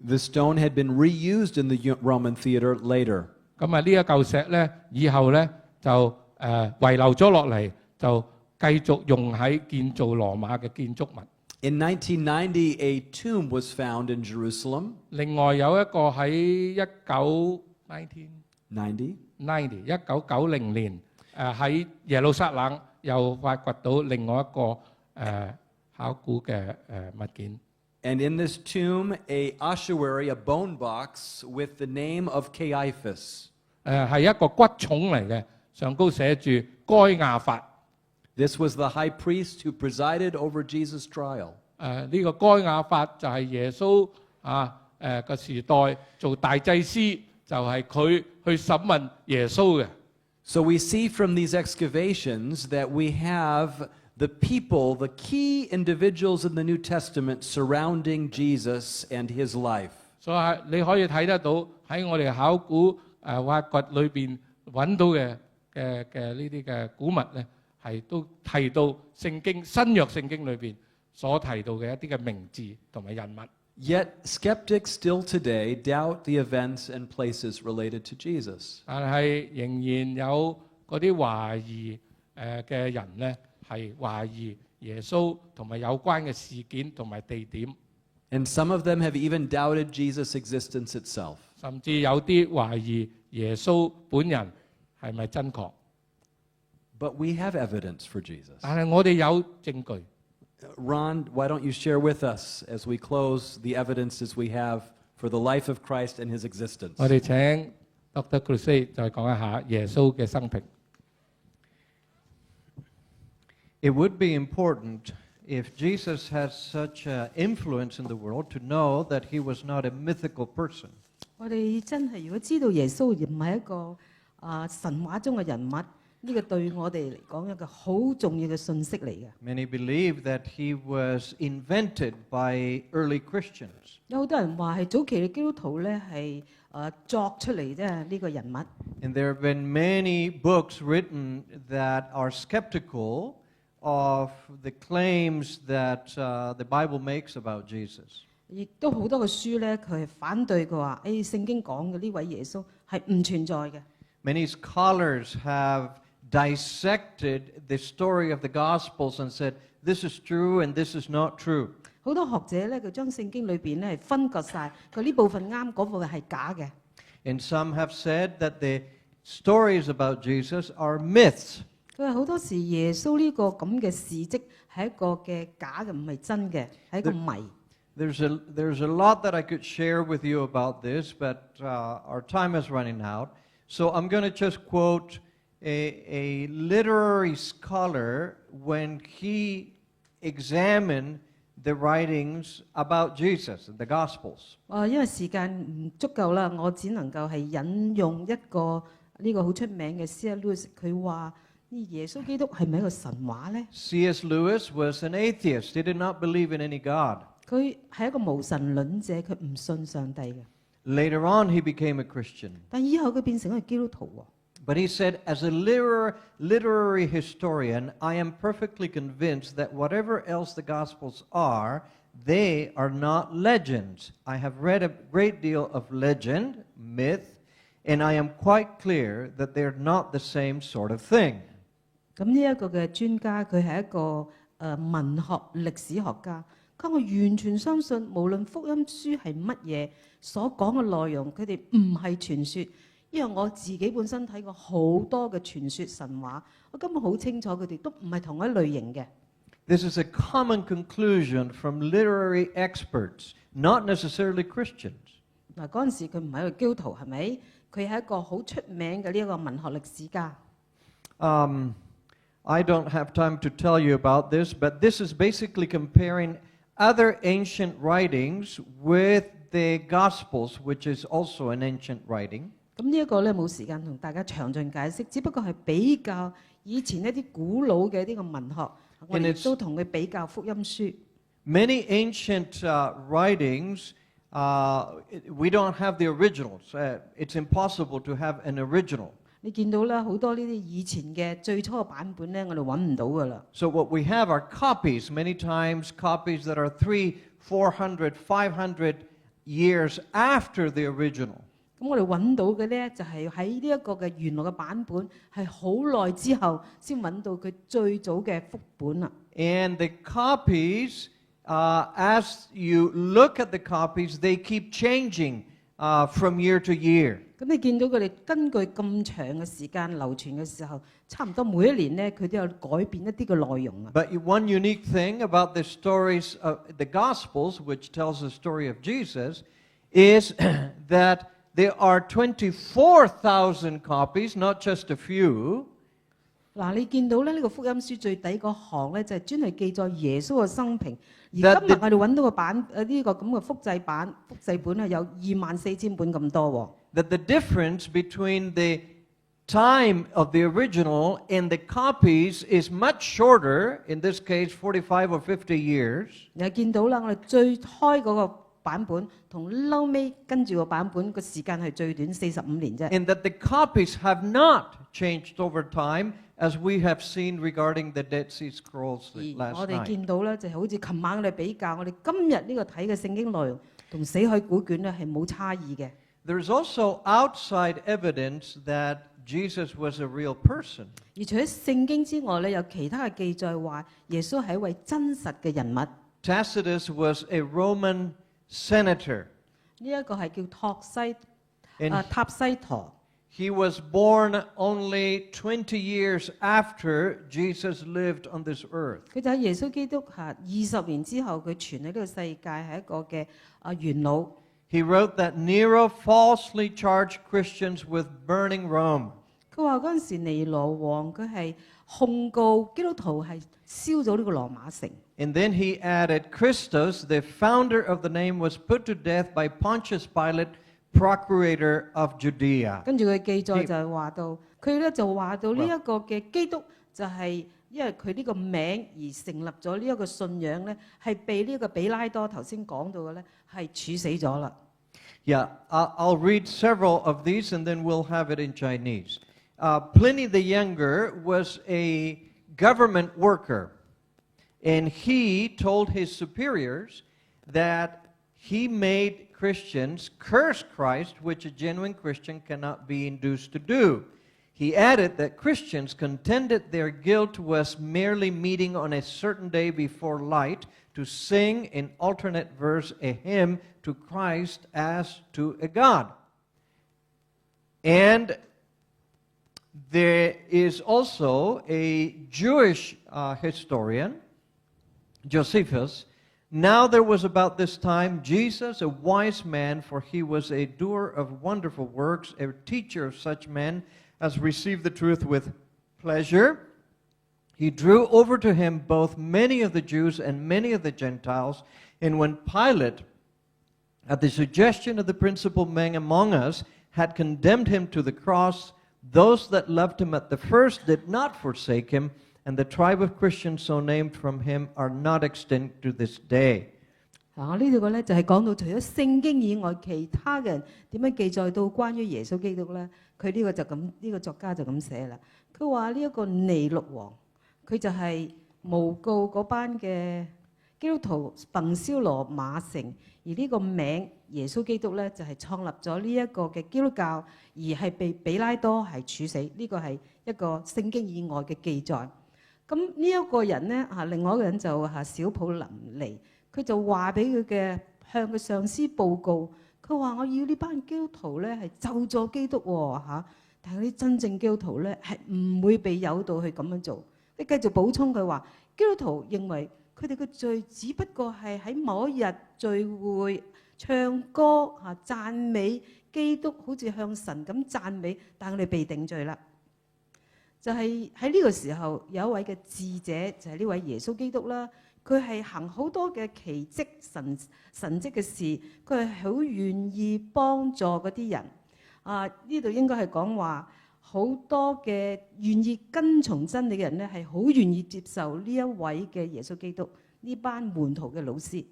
The stone had been reused in the Roman theater later. 咁啊，呢一嚿石咧，以後咧就遺留咗落嚟，就繼續用喺建造羅馬嘅建築物。In 1990, a tomb was found in Jerusalem. 另外有一個喺90? 1990年喺耶路撒冷又發掘到另外一個考古嘅物件。And in this tomb, a ossuary, a bone box with the name of Caiaphas. 係一個骨重嚟嘅，上高寫住該亞法。This was the high priest who presided over Jesus' trial. 呢個該亞法就係耶穌嘅時代做大祭司，就係佢去審問耶穌嘅。So we see from these excavations that we have the people, the key individuals in the New Testament surrounding Jesus and his life. 所以你可以睇得到喺我哋考古挖掘裏邊揾到嘅呢啲嘅古物咧，係都提到聖經新約聖經裏邊所提到嘅一啲嘅名字同埋人物。Yet skeptics still today doubt the events and places related to Jesus. 但係仍然有嗰啲懷疑嘅人咧，係懷疑耶穌同埋有關嘅事件同埋地點。And some of them have even doubted Jesus' existence itself. 甚至有啲懷疑耶穌本人係咪真確。But we have evidence for Jesus. 但係我哋有證據。Ron, why don't you share with us as we close the evidences we have for the life of Christ and his existence? 我哋請 Dr. Crusade 再講一下耶穌嘅生平。It would be important if Jesus has such influence in the world to know that he was not a mythical person. 我哋真係如果知道耶穌而唔係一個神話中嘅人物，呢個對我哋嚟講一個好重要嘅信息嚟嘅。Many believe that he was invented by early Christians. 有好多人話係早期嘅基督徒咧係作出嚟啫呢個人物。And there have been many books written that are skeptical of the claims that the Bible makes about Jesus. 亦都好多嘅書咧，佢係反對佢話：聖經講嘅呢位耶穌係唔存在嘅。Many scholars have dissected the story of the Gospels and said, this is true and this is not true. 好多學者咧，佢將聖經裏邊咧係分割晒，佢呢部分啱，嗰部分係假嘅。And some have said that the stories about Jesus are myths. 佢話好多時耶穌呢個咁嘅事蹟係一個嘅假嘅，唔係真嘅，係一個謎。There's a lot that I could share with you about this, but our time is running out. So I'm going to just quote a literary scholar when he examined the writings about Jesus, the Gospels. 因為時間唔足夠啦，我只能夠係引用一個呢個好出名嘅 C.S. Lewis， 佢話耶穌基督係咪一個神話咧 C.S. Lewis was an atheist. He did not believe in any God. 佢係一個無神論者，佢唔信上帝嘅。Later on, he became a Christian. 但以後佢變成一個基督徒喎。But he said, as a literary historian, I am perfectly convinced that whatever else the Gospels are, they are not legends. I have read a great deal of legend, myth, and I am quite clear that they're not the same sort of thing. 咁呢一個嘅專家，佢係一個文學歷史學家。佢話我完全相信，無論福音書係乜嘢，所講嘅內容，佢哋唔係傳說。因為我自己本身睇過好多嘅傳說神話，我根本好清楚佢哋都唔係同一類型嘅。This is a common conclusion from literary experts, not necessarily Christians. 嗱，嗰陣時佢唔係一個基督徒，係咪？佢係一個好出名嘅呢一個文學歷史家。I don't have time to tell you about this, but this is basically comparing other ancient writings with the Gospels, which is also an ancient writing. 咁呢一個咧冇時間同大家詳盡解釋，只不過係比較以前一啲古老嘅呢個文學，我哋都同佢比較福音書。Many ancient writings, we don't have the originals. It's impossible to have an original. 你見到啦，好多呢啲以前嘅最初嘅版本咧，我哋揾唔到噶啦。So what we have are copies, many times copies that are 300, 400, 500 years after the original. 咁我哋揾到嘅咧，就係喺呢一個嘅原來嘅版本係好耐之後先揾到佢最早嘅複本啦。And the copies, as you look at the copies, they keep changing from year to year. 咁你見到佢哋根據咁長嘅時間流傳嘅時候，差唔多每一年咧，佢都有改變一啲嘅內容啊。But one unique thing about the stories of the Gospels, which tells the story of Jesus, is that there are 24,000 copies, not just a few. 嗱，你見到咧呢個福音書最底嗰行咧，就係專係記載耶穌嘅生平。而今日我哋揾到個版呢個咁嘅複製本係有24,000本咁多喎。That the difference between the time of the original and the copies is much shorter, in this case 45 or 50 years. 你見到啦，我哋最開嗰個版本同嬲尾跟住個版本個時間係最短45年啫。And that the copies have not changed over time, as we have seen regarding the Dead Sea Scrolls 而 last 我哋 night. 見到咧，就好似琴晚我哋比較，我哋今日呢個睇嘅聖經內容同死海古卷咧係冇差異嘅。There is also outside evidence that Jesus was a real person. 而除咗聖經之外咧，有其他嘅記載話耶穌係一位真實嘅人物。Tacitus was a Roman senator. 呢一個係叫And 塔西陀。he was born only 20 years after Jesus lived on this earth. 佢就喺耶穌基督20年之後，佢傳喺呢個世界係一個嘅元老。He wrote that Nero falsely charged Christians with burning Rome. 佢話嗰陣時尼羅王佢係控告基督徒係燒咗呢個羅馬城。And then he added, Christus, the founder of the name, was put to death by Pontius Pilate, procurator of Judea. 跟住佢記載就係話到，佢咧就話到呢一個嘅基督就係因為佢呢個名而成立咗呢一個信仰咧，係被呢個比拉多頭先講到嘅咧係處死咗啦。Yeah, I'll read several of these and then we'll have it in Chinese. Pliny the Younger was a government worker, and he told his superiors that he made Christians curse Christ, which a genuine Christian cannot be induced to do. He added that Christians contended their guilt was merely meeting on a certain day before light to sing in alternate verse a hymn to Christ as to a God. And there is also a Jewish historian, Josephus. Now there was about this time Jesus, a wise man, for he was a doer of wonderful works, a teacher of such men as received the truth with pleasure. He drew over to him both many of the Jews and many of the Gentiles. And when Pilate, at the suggestion of the principal men among us, had condemned him to the cross, those that loved him at the first did not forsake him, and the tribe of Christians so named from him are not extinct to this day. 我呢度個咧就係講到除咗聖經以外，其他嘅人點樣記載到關於耶穌基督咧？佢呢個就咁，呢個作家就咁寫啦。佢話呢一個尼祿王，佢就係誣告嗰班嘅基督徒焚燒羅馬城，而呢個名耶穌基督咧就係創立咗呢一個嘅基督教，而係被比拉多係處死。呢個係一個聖經以外嘅記載。咁呢一個人咧另外一個人就小普林尼，佢就話俾佢嘅向佢上司報告，佢話我要呢班基督徒咧係咒詛基督喎但係啲真正基督徒咧係唔會被誘導去咁樣做。你繼續補充佢話，基督徒認為佢哋嘅罪只不過係喺某一日聚會唱歌讚美基督，好似向神咁讚美，但係佢哋被定罪啦。就係喺呢個時候，有一位嘅智者就係呢位耶穌基督啦。佢係行好多嘅奇蹟神蹟嘅事，佢係好願意幫助嗰啲人。呢度應該係講話好多嘅願意跟從真理嘅人咧，係好願意接受呢一位嘅耶穌基督呢班門徒嘅老師。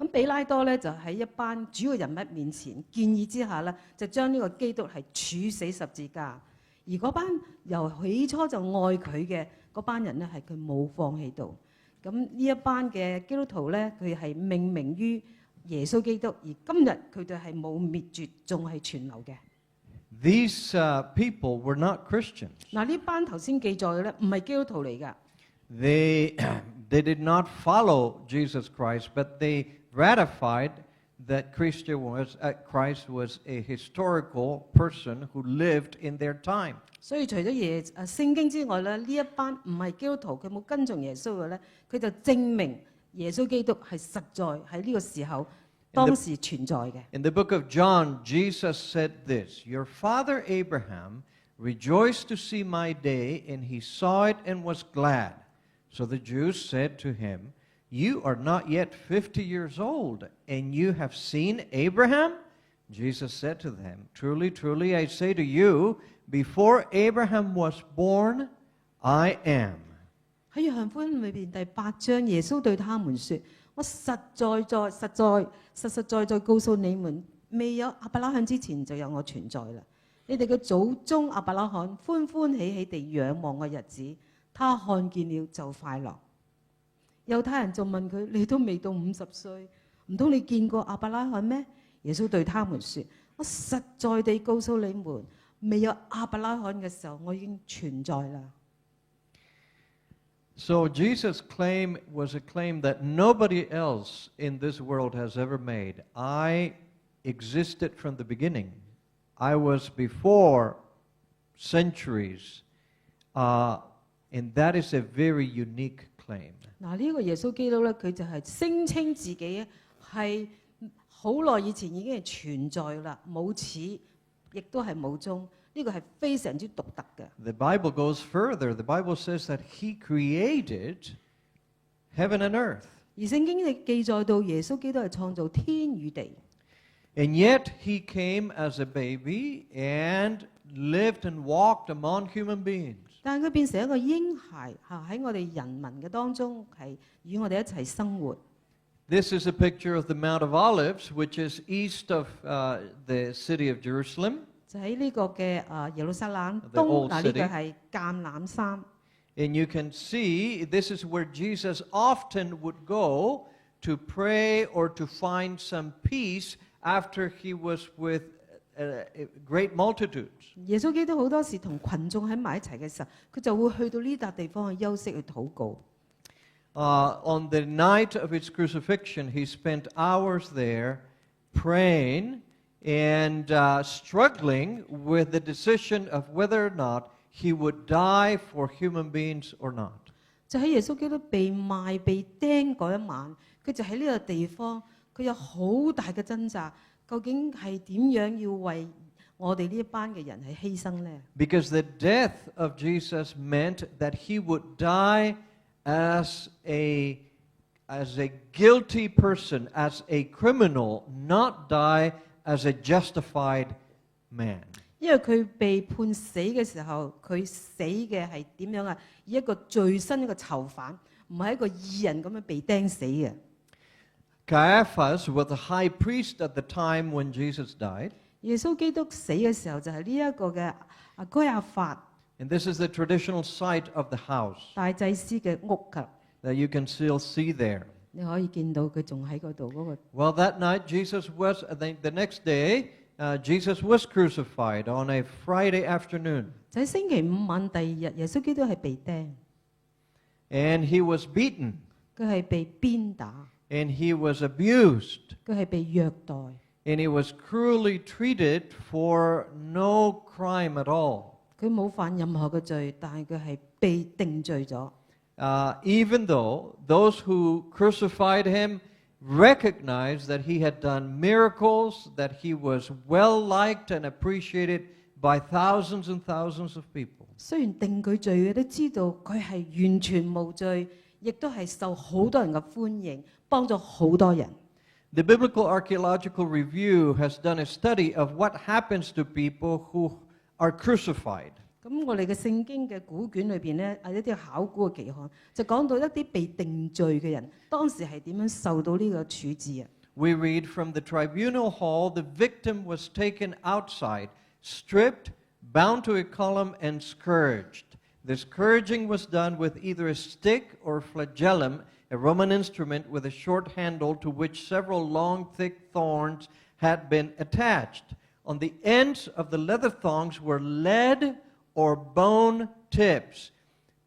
咁彼拉多咧就喺一班主要人物面前建議之下咧，就將呢個基督係處死十字架。而嗰班由起初就愛佢嘅嗰班人咧，係佢冇放棄到。咁呢一班嘅基督徒咧，佢係命名於耶穌基督，而今日佢哋係冇滅絕，仲係存留嘅。These people were not Christians. 嗱，呢班頭先記載嘅咧，唔係基督徒嚟㗎。They did not follow Jesus Christ, but they ratified that Christ was a historical person who lived in their time. 所以除咗聖經之外咧，呢一班唔係基督徒，佢冇跟從耶穌嘅咧，佢就證明耶穌基督係實在喺呢個時候當時存在嘅。In the book of John, Jesus said this, "Your father Abraham rejoiced to see my day, and he saw it and was glad." So the Jews said to him, "You are not yet 50 years old, and you have seen Abraham?" Jesus said to them, "Truly, truly, I say to you, before Abraham was born, I am." 喺約翰福音裏邊第8章，耶穌對他們說：我實在告訴你們，未有亞伯拉罕之前就有我存在啦。你哋嘅祖宗亞伯拉罕歡歡喜喜地仰望嘅日子，他看見了就快樂。猶太人就問佢：你都未到50歲，唔通你見過亞伯拉罕咩？耶穌對他們說：我實在地告訴你們，未有亞伯拉罕嘅時候，我已經存在啦。So Jesus' claim was a claim that nobody else in this world has ever made. I existed from the beginning. I was before centuries. And that is a very unique claim. 嗱，呢個耶穌基督咧，佢就係聲稱自己係好耐以前已經係存在啦，冇始，亦都係冇終。呢個係非常之獨特嘅。The Bible goes further. The Bible says that He created heaven and earth. 而聖經亦記載到耶穌基督係創造天與地。And yet He came as a baby and lived and walked among human beings. 但係佢變成一個嬰孩喺我哋人民嘅當中，係與我哋一齊生活。This is a picture of the Mount of Olives, which is east of the city of Jerusalem. 就喺呢個嘅耶路撒冷 The 東， old 嗱呢個 city. 係橄欖山。And you can see this is where Jesus often would go to pray or to find some peace after he was with great multitudes. 耶穌基督好多時同群眾喺埋一齊嘅時候，佢就會去到呢笪地方去休息去禱告。On the night of his crucifixion, he spent hours there praying and struggling with the decision of whether or not he would die for human beings or not. 就喺耶穌基督被賣被釘嗰一晚，佢就喺呢個地方，佢有好大嘅掙扎，究竟係點樣要為我哋呢一班嘅人係犧牲呢？ Because the death of Jesus meant that he would die as a guilty person, as a criminal, not die as a justified man. 因為佢被判死嘅時候，佢死嘅係點樣啊？以一個罪身一個囚犯，唔係一個義人咁樣被釘死嘅。Caiaphas was the high priest at the time when Jesus died. 耶穌基督死嘅時候就係呢一個嘅該亞法 And this is the traditional site of the house 大祭司嘅屋及， that you can still see there. 你可以見到佢仲喺嗰度嗰個。Well, that night, the next day, Jesus was crucified on a Friday afternoon. 就喺星期五晚第二日，耶穌基督係被釘， And he was beaten. 佢係被鞭打， And he was abused. 佢係被虐待， And he was cruelly treated for no crime at all. 佢冇犯任何嘅罪，但係佢係被定罪咗。Even though those who crucified him recognized that he had done miracles, that he was well liked and appreciated by thousands and thousands of people. 雖然定佢罪嘅都知道佢係完全無罪，亦都係受好多人嘅歡迎，幫咗好多人。The Biblical Archaeological Review has done a study of what happens to people who are crucified. 咁我哋嘅聖經嘅古卷裏邊咧，一啲考古嘅期刊就講到一啲被定罪嘅人，當時係點樣受到呢個處置啊？ We read from the tribunal hall, the victim was taken outside, stripped, bound to a column, and scourged. The scourging was done with either a stick or flagellum, a Roman instrument with a short handle to which several long, thick thorns had been attached. On the ends of the leather thongs were lead or bone tips.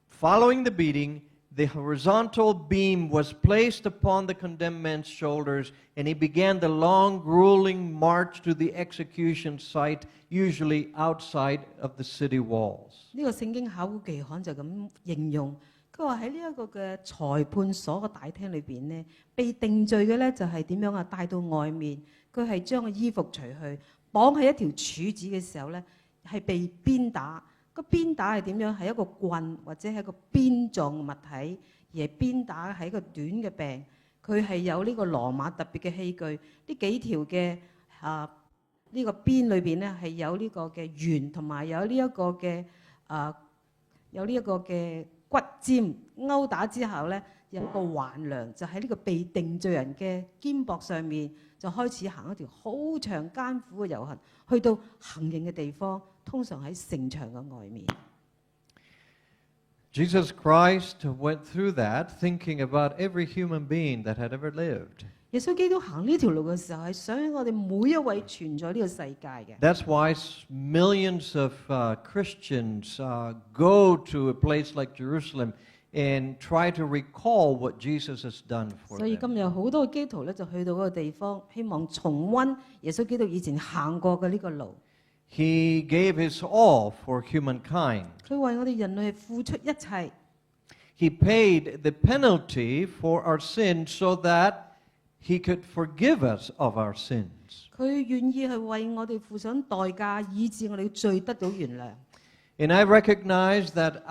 Following the beating, the horizontal beam was placed upon the condemned man's shoulders, and he began the long, grueling march to the execution site, usually outside of the city walls. 呢個聖經考古期刊就咁形容，佢話喺呢一個嘅裁判所嘅大廳裏邊呢，被定罪嘅咧就係點樣啊？帶到外面，佢係將個衣服除去，綁喺一條柱子嘅時候咧，係被鞭打。個鞭打係點樣？係一個棍或者係一個鞭狀物體，而係鞭打係一個短嘅柄。佢係有呢個羅馬特別嘅器具，呢幾條嘅呢個鞭裏邊咧係有呢個嘅弦，同埋有呢一個嘅骨尖，勾打之後咧有個橫梁，就喺呢個被定罪人嘅肩膊上面，就開始行一條好長艱苦嘅遊行，去到行刑嘅地方，通常喺城牆嘅外面。Jesus Christ went through that, thinking about every human being that had ever lived. 耶穌基督行呢條路嘅時候，係想我哋每一位存在呢個世界嘅。 That's why millions of Christians go to a place like Jerusalem and try to recall what Jesus has done for 所以今 them. 日有好多嘅基督徒咧，就去到嗰個地方，希望重溫耶穌基督以前行過嘅呢個路。 He gave his all for humankind. 佢為我哋人類係付出一切。 He paid the penalty for our sins so that he could forgive us of our sins. 佢願意係為我哋付上代價，以致我哋罪得到原諒。 And I recognize that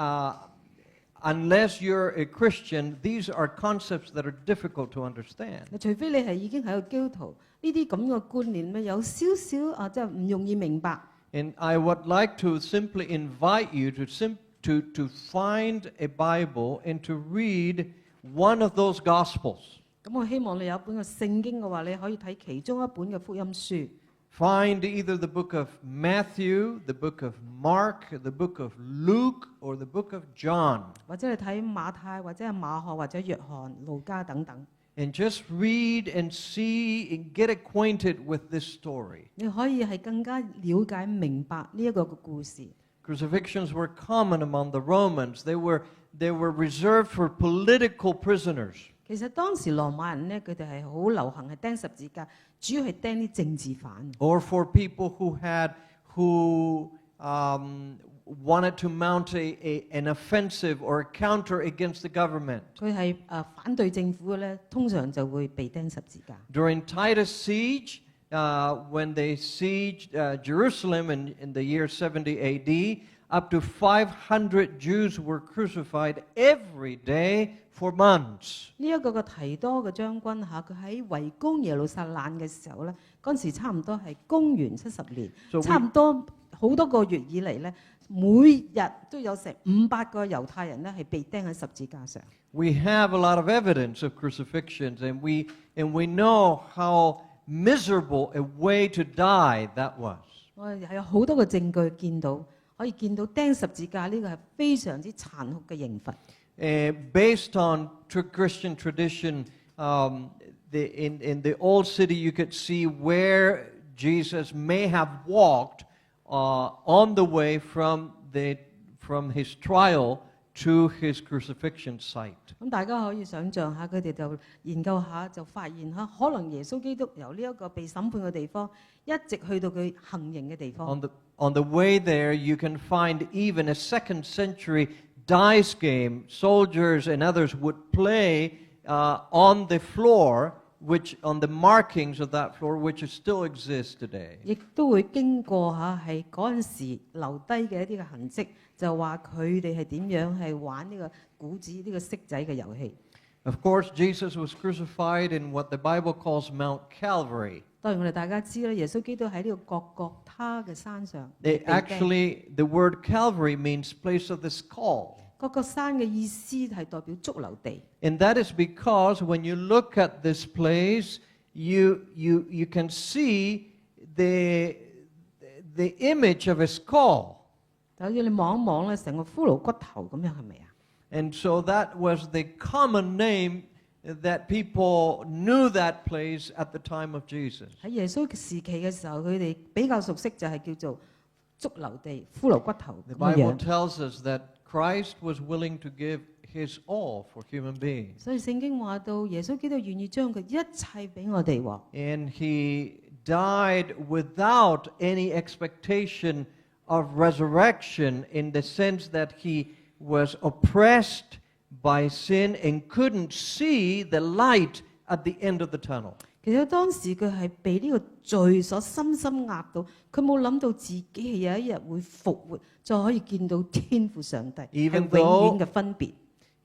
unless you're a Christian, these are concepts that are difficult to understand. 除非你係已經係個基督徒，呢啲咁嘅觀念咧有少少即係唔容易明白。 And I would like to simply invite you to find a Bible and to read one of those Gospels. 咁我希望你有一本嘅聖經嘅話，你可以睇其中一本嘅福音書。 Find either the book of Matthew, the book of Mark, the book of Luke, or the book of John. 或者你睇馬太，或者係馬可，或者約翰、路加等等。 And just read and see and get acquainted with this story. 你可以係更加了解明白呢一個嘅故事。 Crucifixions were common among the Romans. They were reserved for political prisoners. 其實當時羅馬人咧，佢哋係好流行係釘十字架，主要係釘啲政治犯。 Or for people who wanted to mount an offensive or a counter against the government. 佢係反對政府嘅咧，通常就會被釘十字架。 During Titus' siege, when they sieged Jerusalem in the year 70 AD, up to 500 Jews were crucified every day for months. 呢一個嘅提多嘅將軍嚇，佢喺圍攻耶路撒冷嘅時候咧，嗰陣時差唔多係公元70年， So 差唔多好多個月以嚟咧，每日都有成500個猶太人咧係被釘喺十字架上。 We have a lot of evidence of crucifixions, and we know how miserable a way to die that was. 我哋係有好多個證據見到，可以見到釘十字架呢個係非常之殘酷嘅刑罰。 Based on Christian tradition, in the old city, you could see where Jesus may have walked on the way from his trial to his crucifixion site. 咁大家可以想象下，佢哋就研究下，就發現嚇，可能耶穌基督由呢一個被審判嘅地方，一直去到佢行刑嘅地方。 On the way there, you can find even a 2nd century dice game. Soldiers and others would play on the floor, on the markings of that floor, which still exists today. 亦都會經過嚇係嗰陣時留低嘅一啲嘅痕跡，就話佢哋係點樣係玩呢個古子呢個骰仔嘅遊戲。 Of course, Jesus was crucified in what the Bible calls Mount Calvary. 當然我哋大家知啦，耶穌基督喺呢個各各他嘅山上被 They 釘。 actually, the word Calvary means place of the skull. 各各山嘅意思係代表髑髏地。 And that is because when you look at this place, you can see the image of a skull. 就好似你望一望咧，成個骷髏骨頭咁樣，係咪啊？ And so that was the common name that people knew that place at the time of Jesus. 喺耶穌時期嘅時候，佢哋比較熟悉就係叫做髑髏地、骷髏骨頭 The 咁 Bible 樣。 tells us that Christ was willing to give his all for human beings. 所以聖經話到，耶穌基督願意將佢一切俾我哋喎。 And he died without any expectation of resurrection in the sense that he was oppressed by sin and couldn't see the light at the end of the tunnel. 其實當時佢係被呢個罪所深深壓到，佢冇諗到自己係有一日會復活，再可以見到天父上帝，係 Even 永遠嘅分別。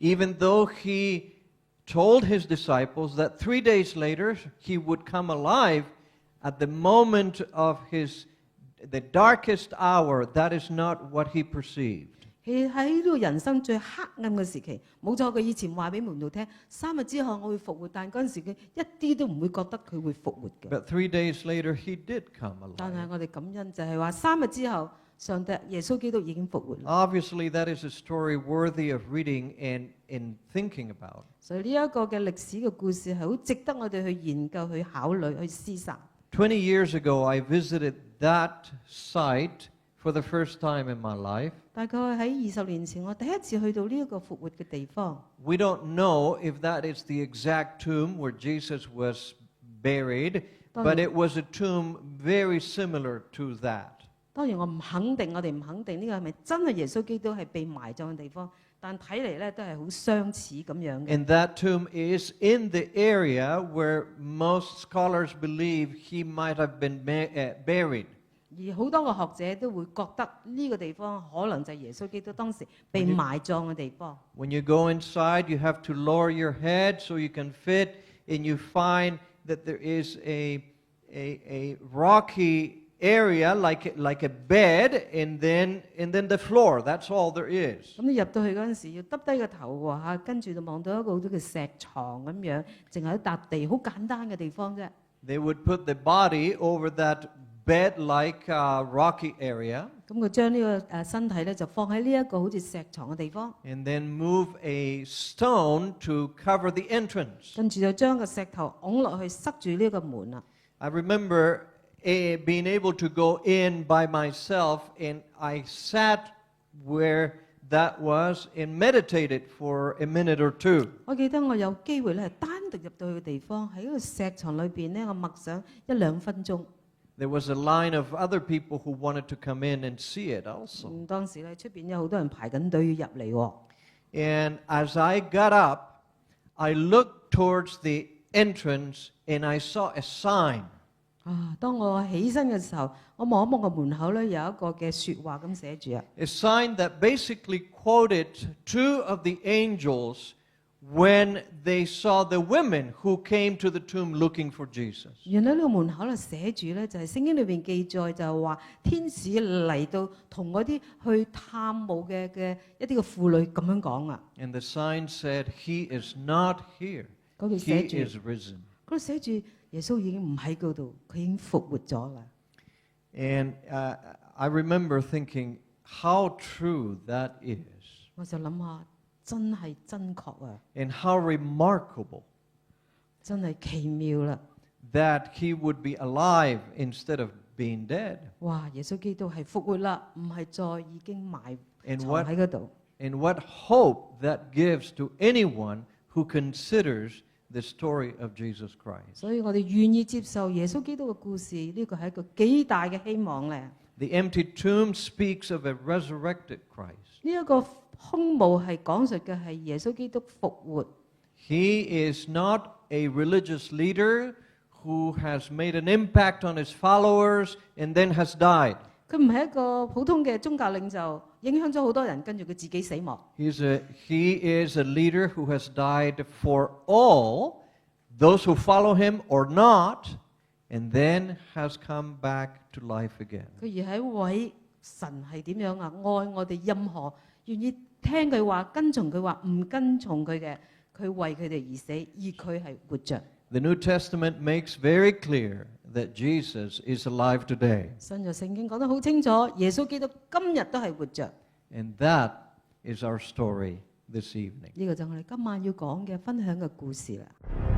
Even though he told his disciples that 3 days later he would come alive, at the moment of the darkest hour, that is not what he perceived. 喺呢個人生最黑暗嘅時期，冇錯，佢以前話俾門徒聽，3日之後我會復活，但嗰陣時佢一啲都唔會覺得佢會復活嘅。 But 3 days later he did come 但係 alive. 我哋感恩就係話3日之後，上帝耶穌基督已經復活啦。 Obviously, that is a story worthy of reading and thinking about. 所以呢一個嘅歷史嘅故事係好值得我哋去研究、去考慮、去思索。 20 years ago, I visited that site for the first time in my life. 大概喺20年前，我第一次去到呢一個復活嘅地方。 We don't know if that is the exact tomb where Jesus was buried, but it was a tomb very similar to that. 當然我唔肯定，我哋唔肯定呢個係咪真係耶穌基督係被埋葬嘅地方，但睇嚟咧都係好相似咁樣嘅。 And that tomb is in the area where most scholars believe he might have been buried. 而好多個學者都會覺得呢個地方可能就係耶穌基督當時被埋葬嘅地方。 When you go inside, you have to lower your head so you can fit, and you find that there is a rocky area like a bed, and then the floor. That's all there is. 咁你入到去嗰陣時，要耷低個頭喎嚇，跟住就望到一個好多嘅石床咁樣，淨係一笪地，好簡單嘅地方啫。 They would put the body over that bed-like rocky area, 咁佢將呢個身體咧就放喺呢一個好似石床嘅地方， and then move a stone to cover the entrance. 跟住就將個石頭拱落去塞住呢個門啦。 I remember being able to go in by myself, and I sat where that was and meditated for a minute or two. 我記得我有機會咧係單獨入到去嘅地方，喺個石床裏邊咧，我默想1-2分鐘。 There was a line of other people who wanted to come in and see it also. 當時咧出邊有好多人排緊隊要入嚟喎。 And as I got up, I looked towards the entrance and I saw a sign. 當我起身嘅時候，我望一望個門口咧，有一個嘅説話咁寫住啊。 A sign that basically quoted 2 of the angels when they saw the women who came to the tomb looking for Jesus. 原來呢個門口咧寫住咧，就係聖經裏邊記載就係話天使嚟到同嗰啲去探墓嘅一啲嘅婦女咁樣講啊。 And the sign said, "He is not here. 嗰度 He 寫住， is risen." 嗰度寫住耶穌已經唔喺嗰度，佢已經復活咗啦。 And I remember thinking how true that is, 我就諗下，真係真確啊， and how remarkable 真係奇妙啦！ that he would be alive instead of being dead. 哇！耶穌基督係復活啦，唔係再已經埋 And 藏 what 喺嗰度。 and what hope that gives to anyone who considers the story of Jesus Christ. 所以我哋願意接受耶穌基督嘅故事，呢個係一個幾大嘅希望咧。 The empty tomb speaks of a resurrected Christ. 呢一個空墓係講述嘅係耶穌基督復活。 He is not a religious leader who has made an impact on his followers and then has died. 佢唔係一個普通嘅宗教領袖，影響咗好多人，跟住佢自己死亡。 He is a leader who has died for all, those who follow him or not, and then has come back to life again. 佢而係一位神係點樣啊？愛我哋任何願意聽佢話、跟從佢話、唔跟從佢嘅，佢為佢哋而死，而佢係活着。The New Testament makes very clear that Jesus is alive today. 新約聖經講得好清楚，耶穌基督今日都係活着。 And that is our story this evening. 呢個就係我哋今晚要講嘅分享嘅故事啦。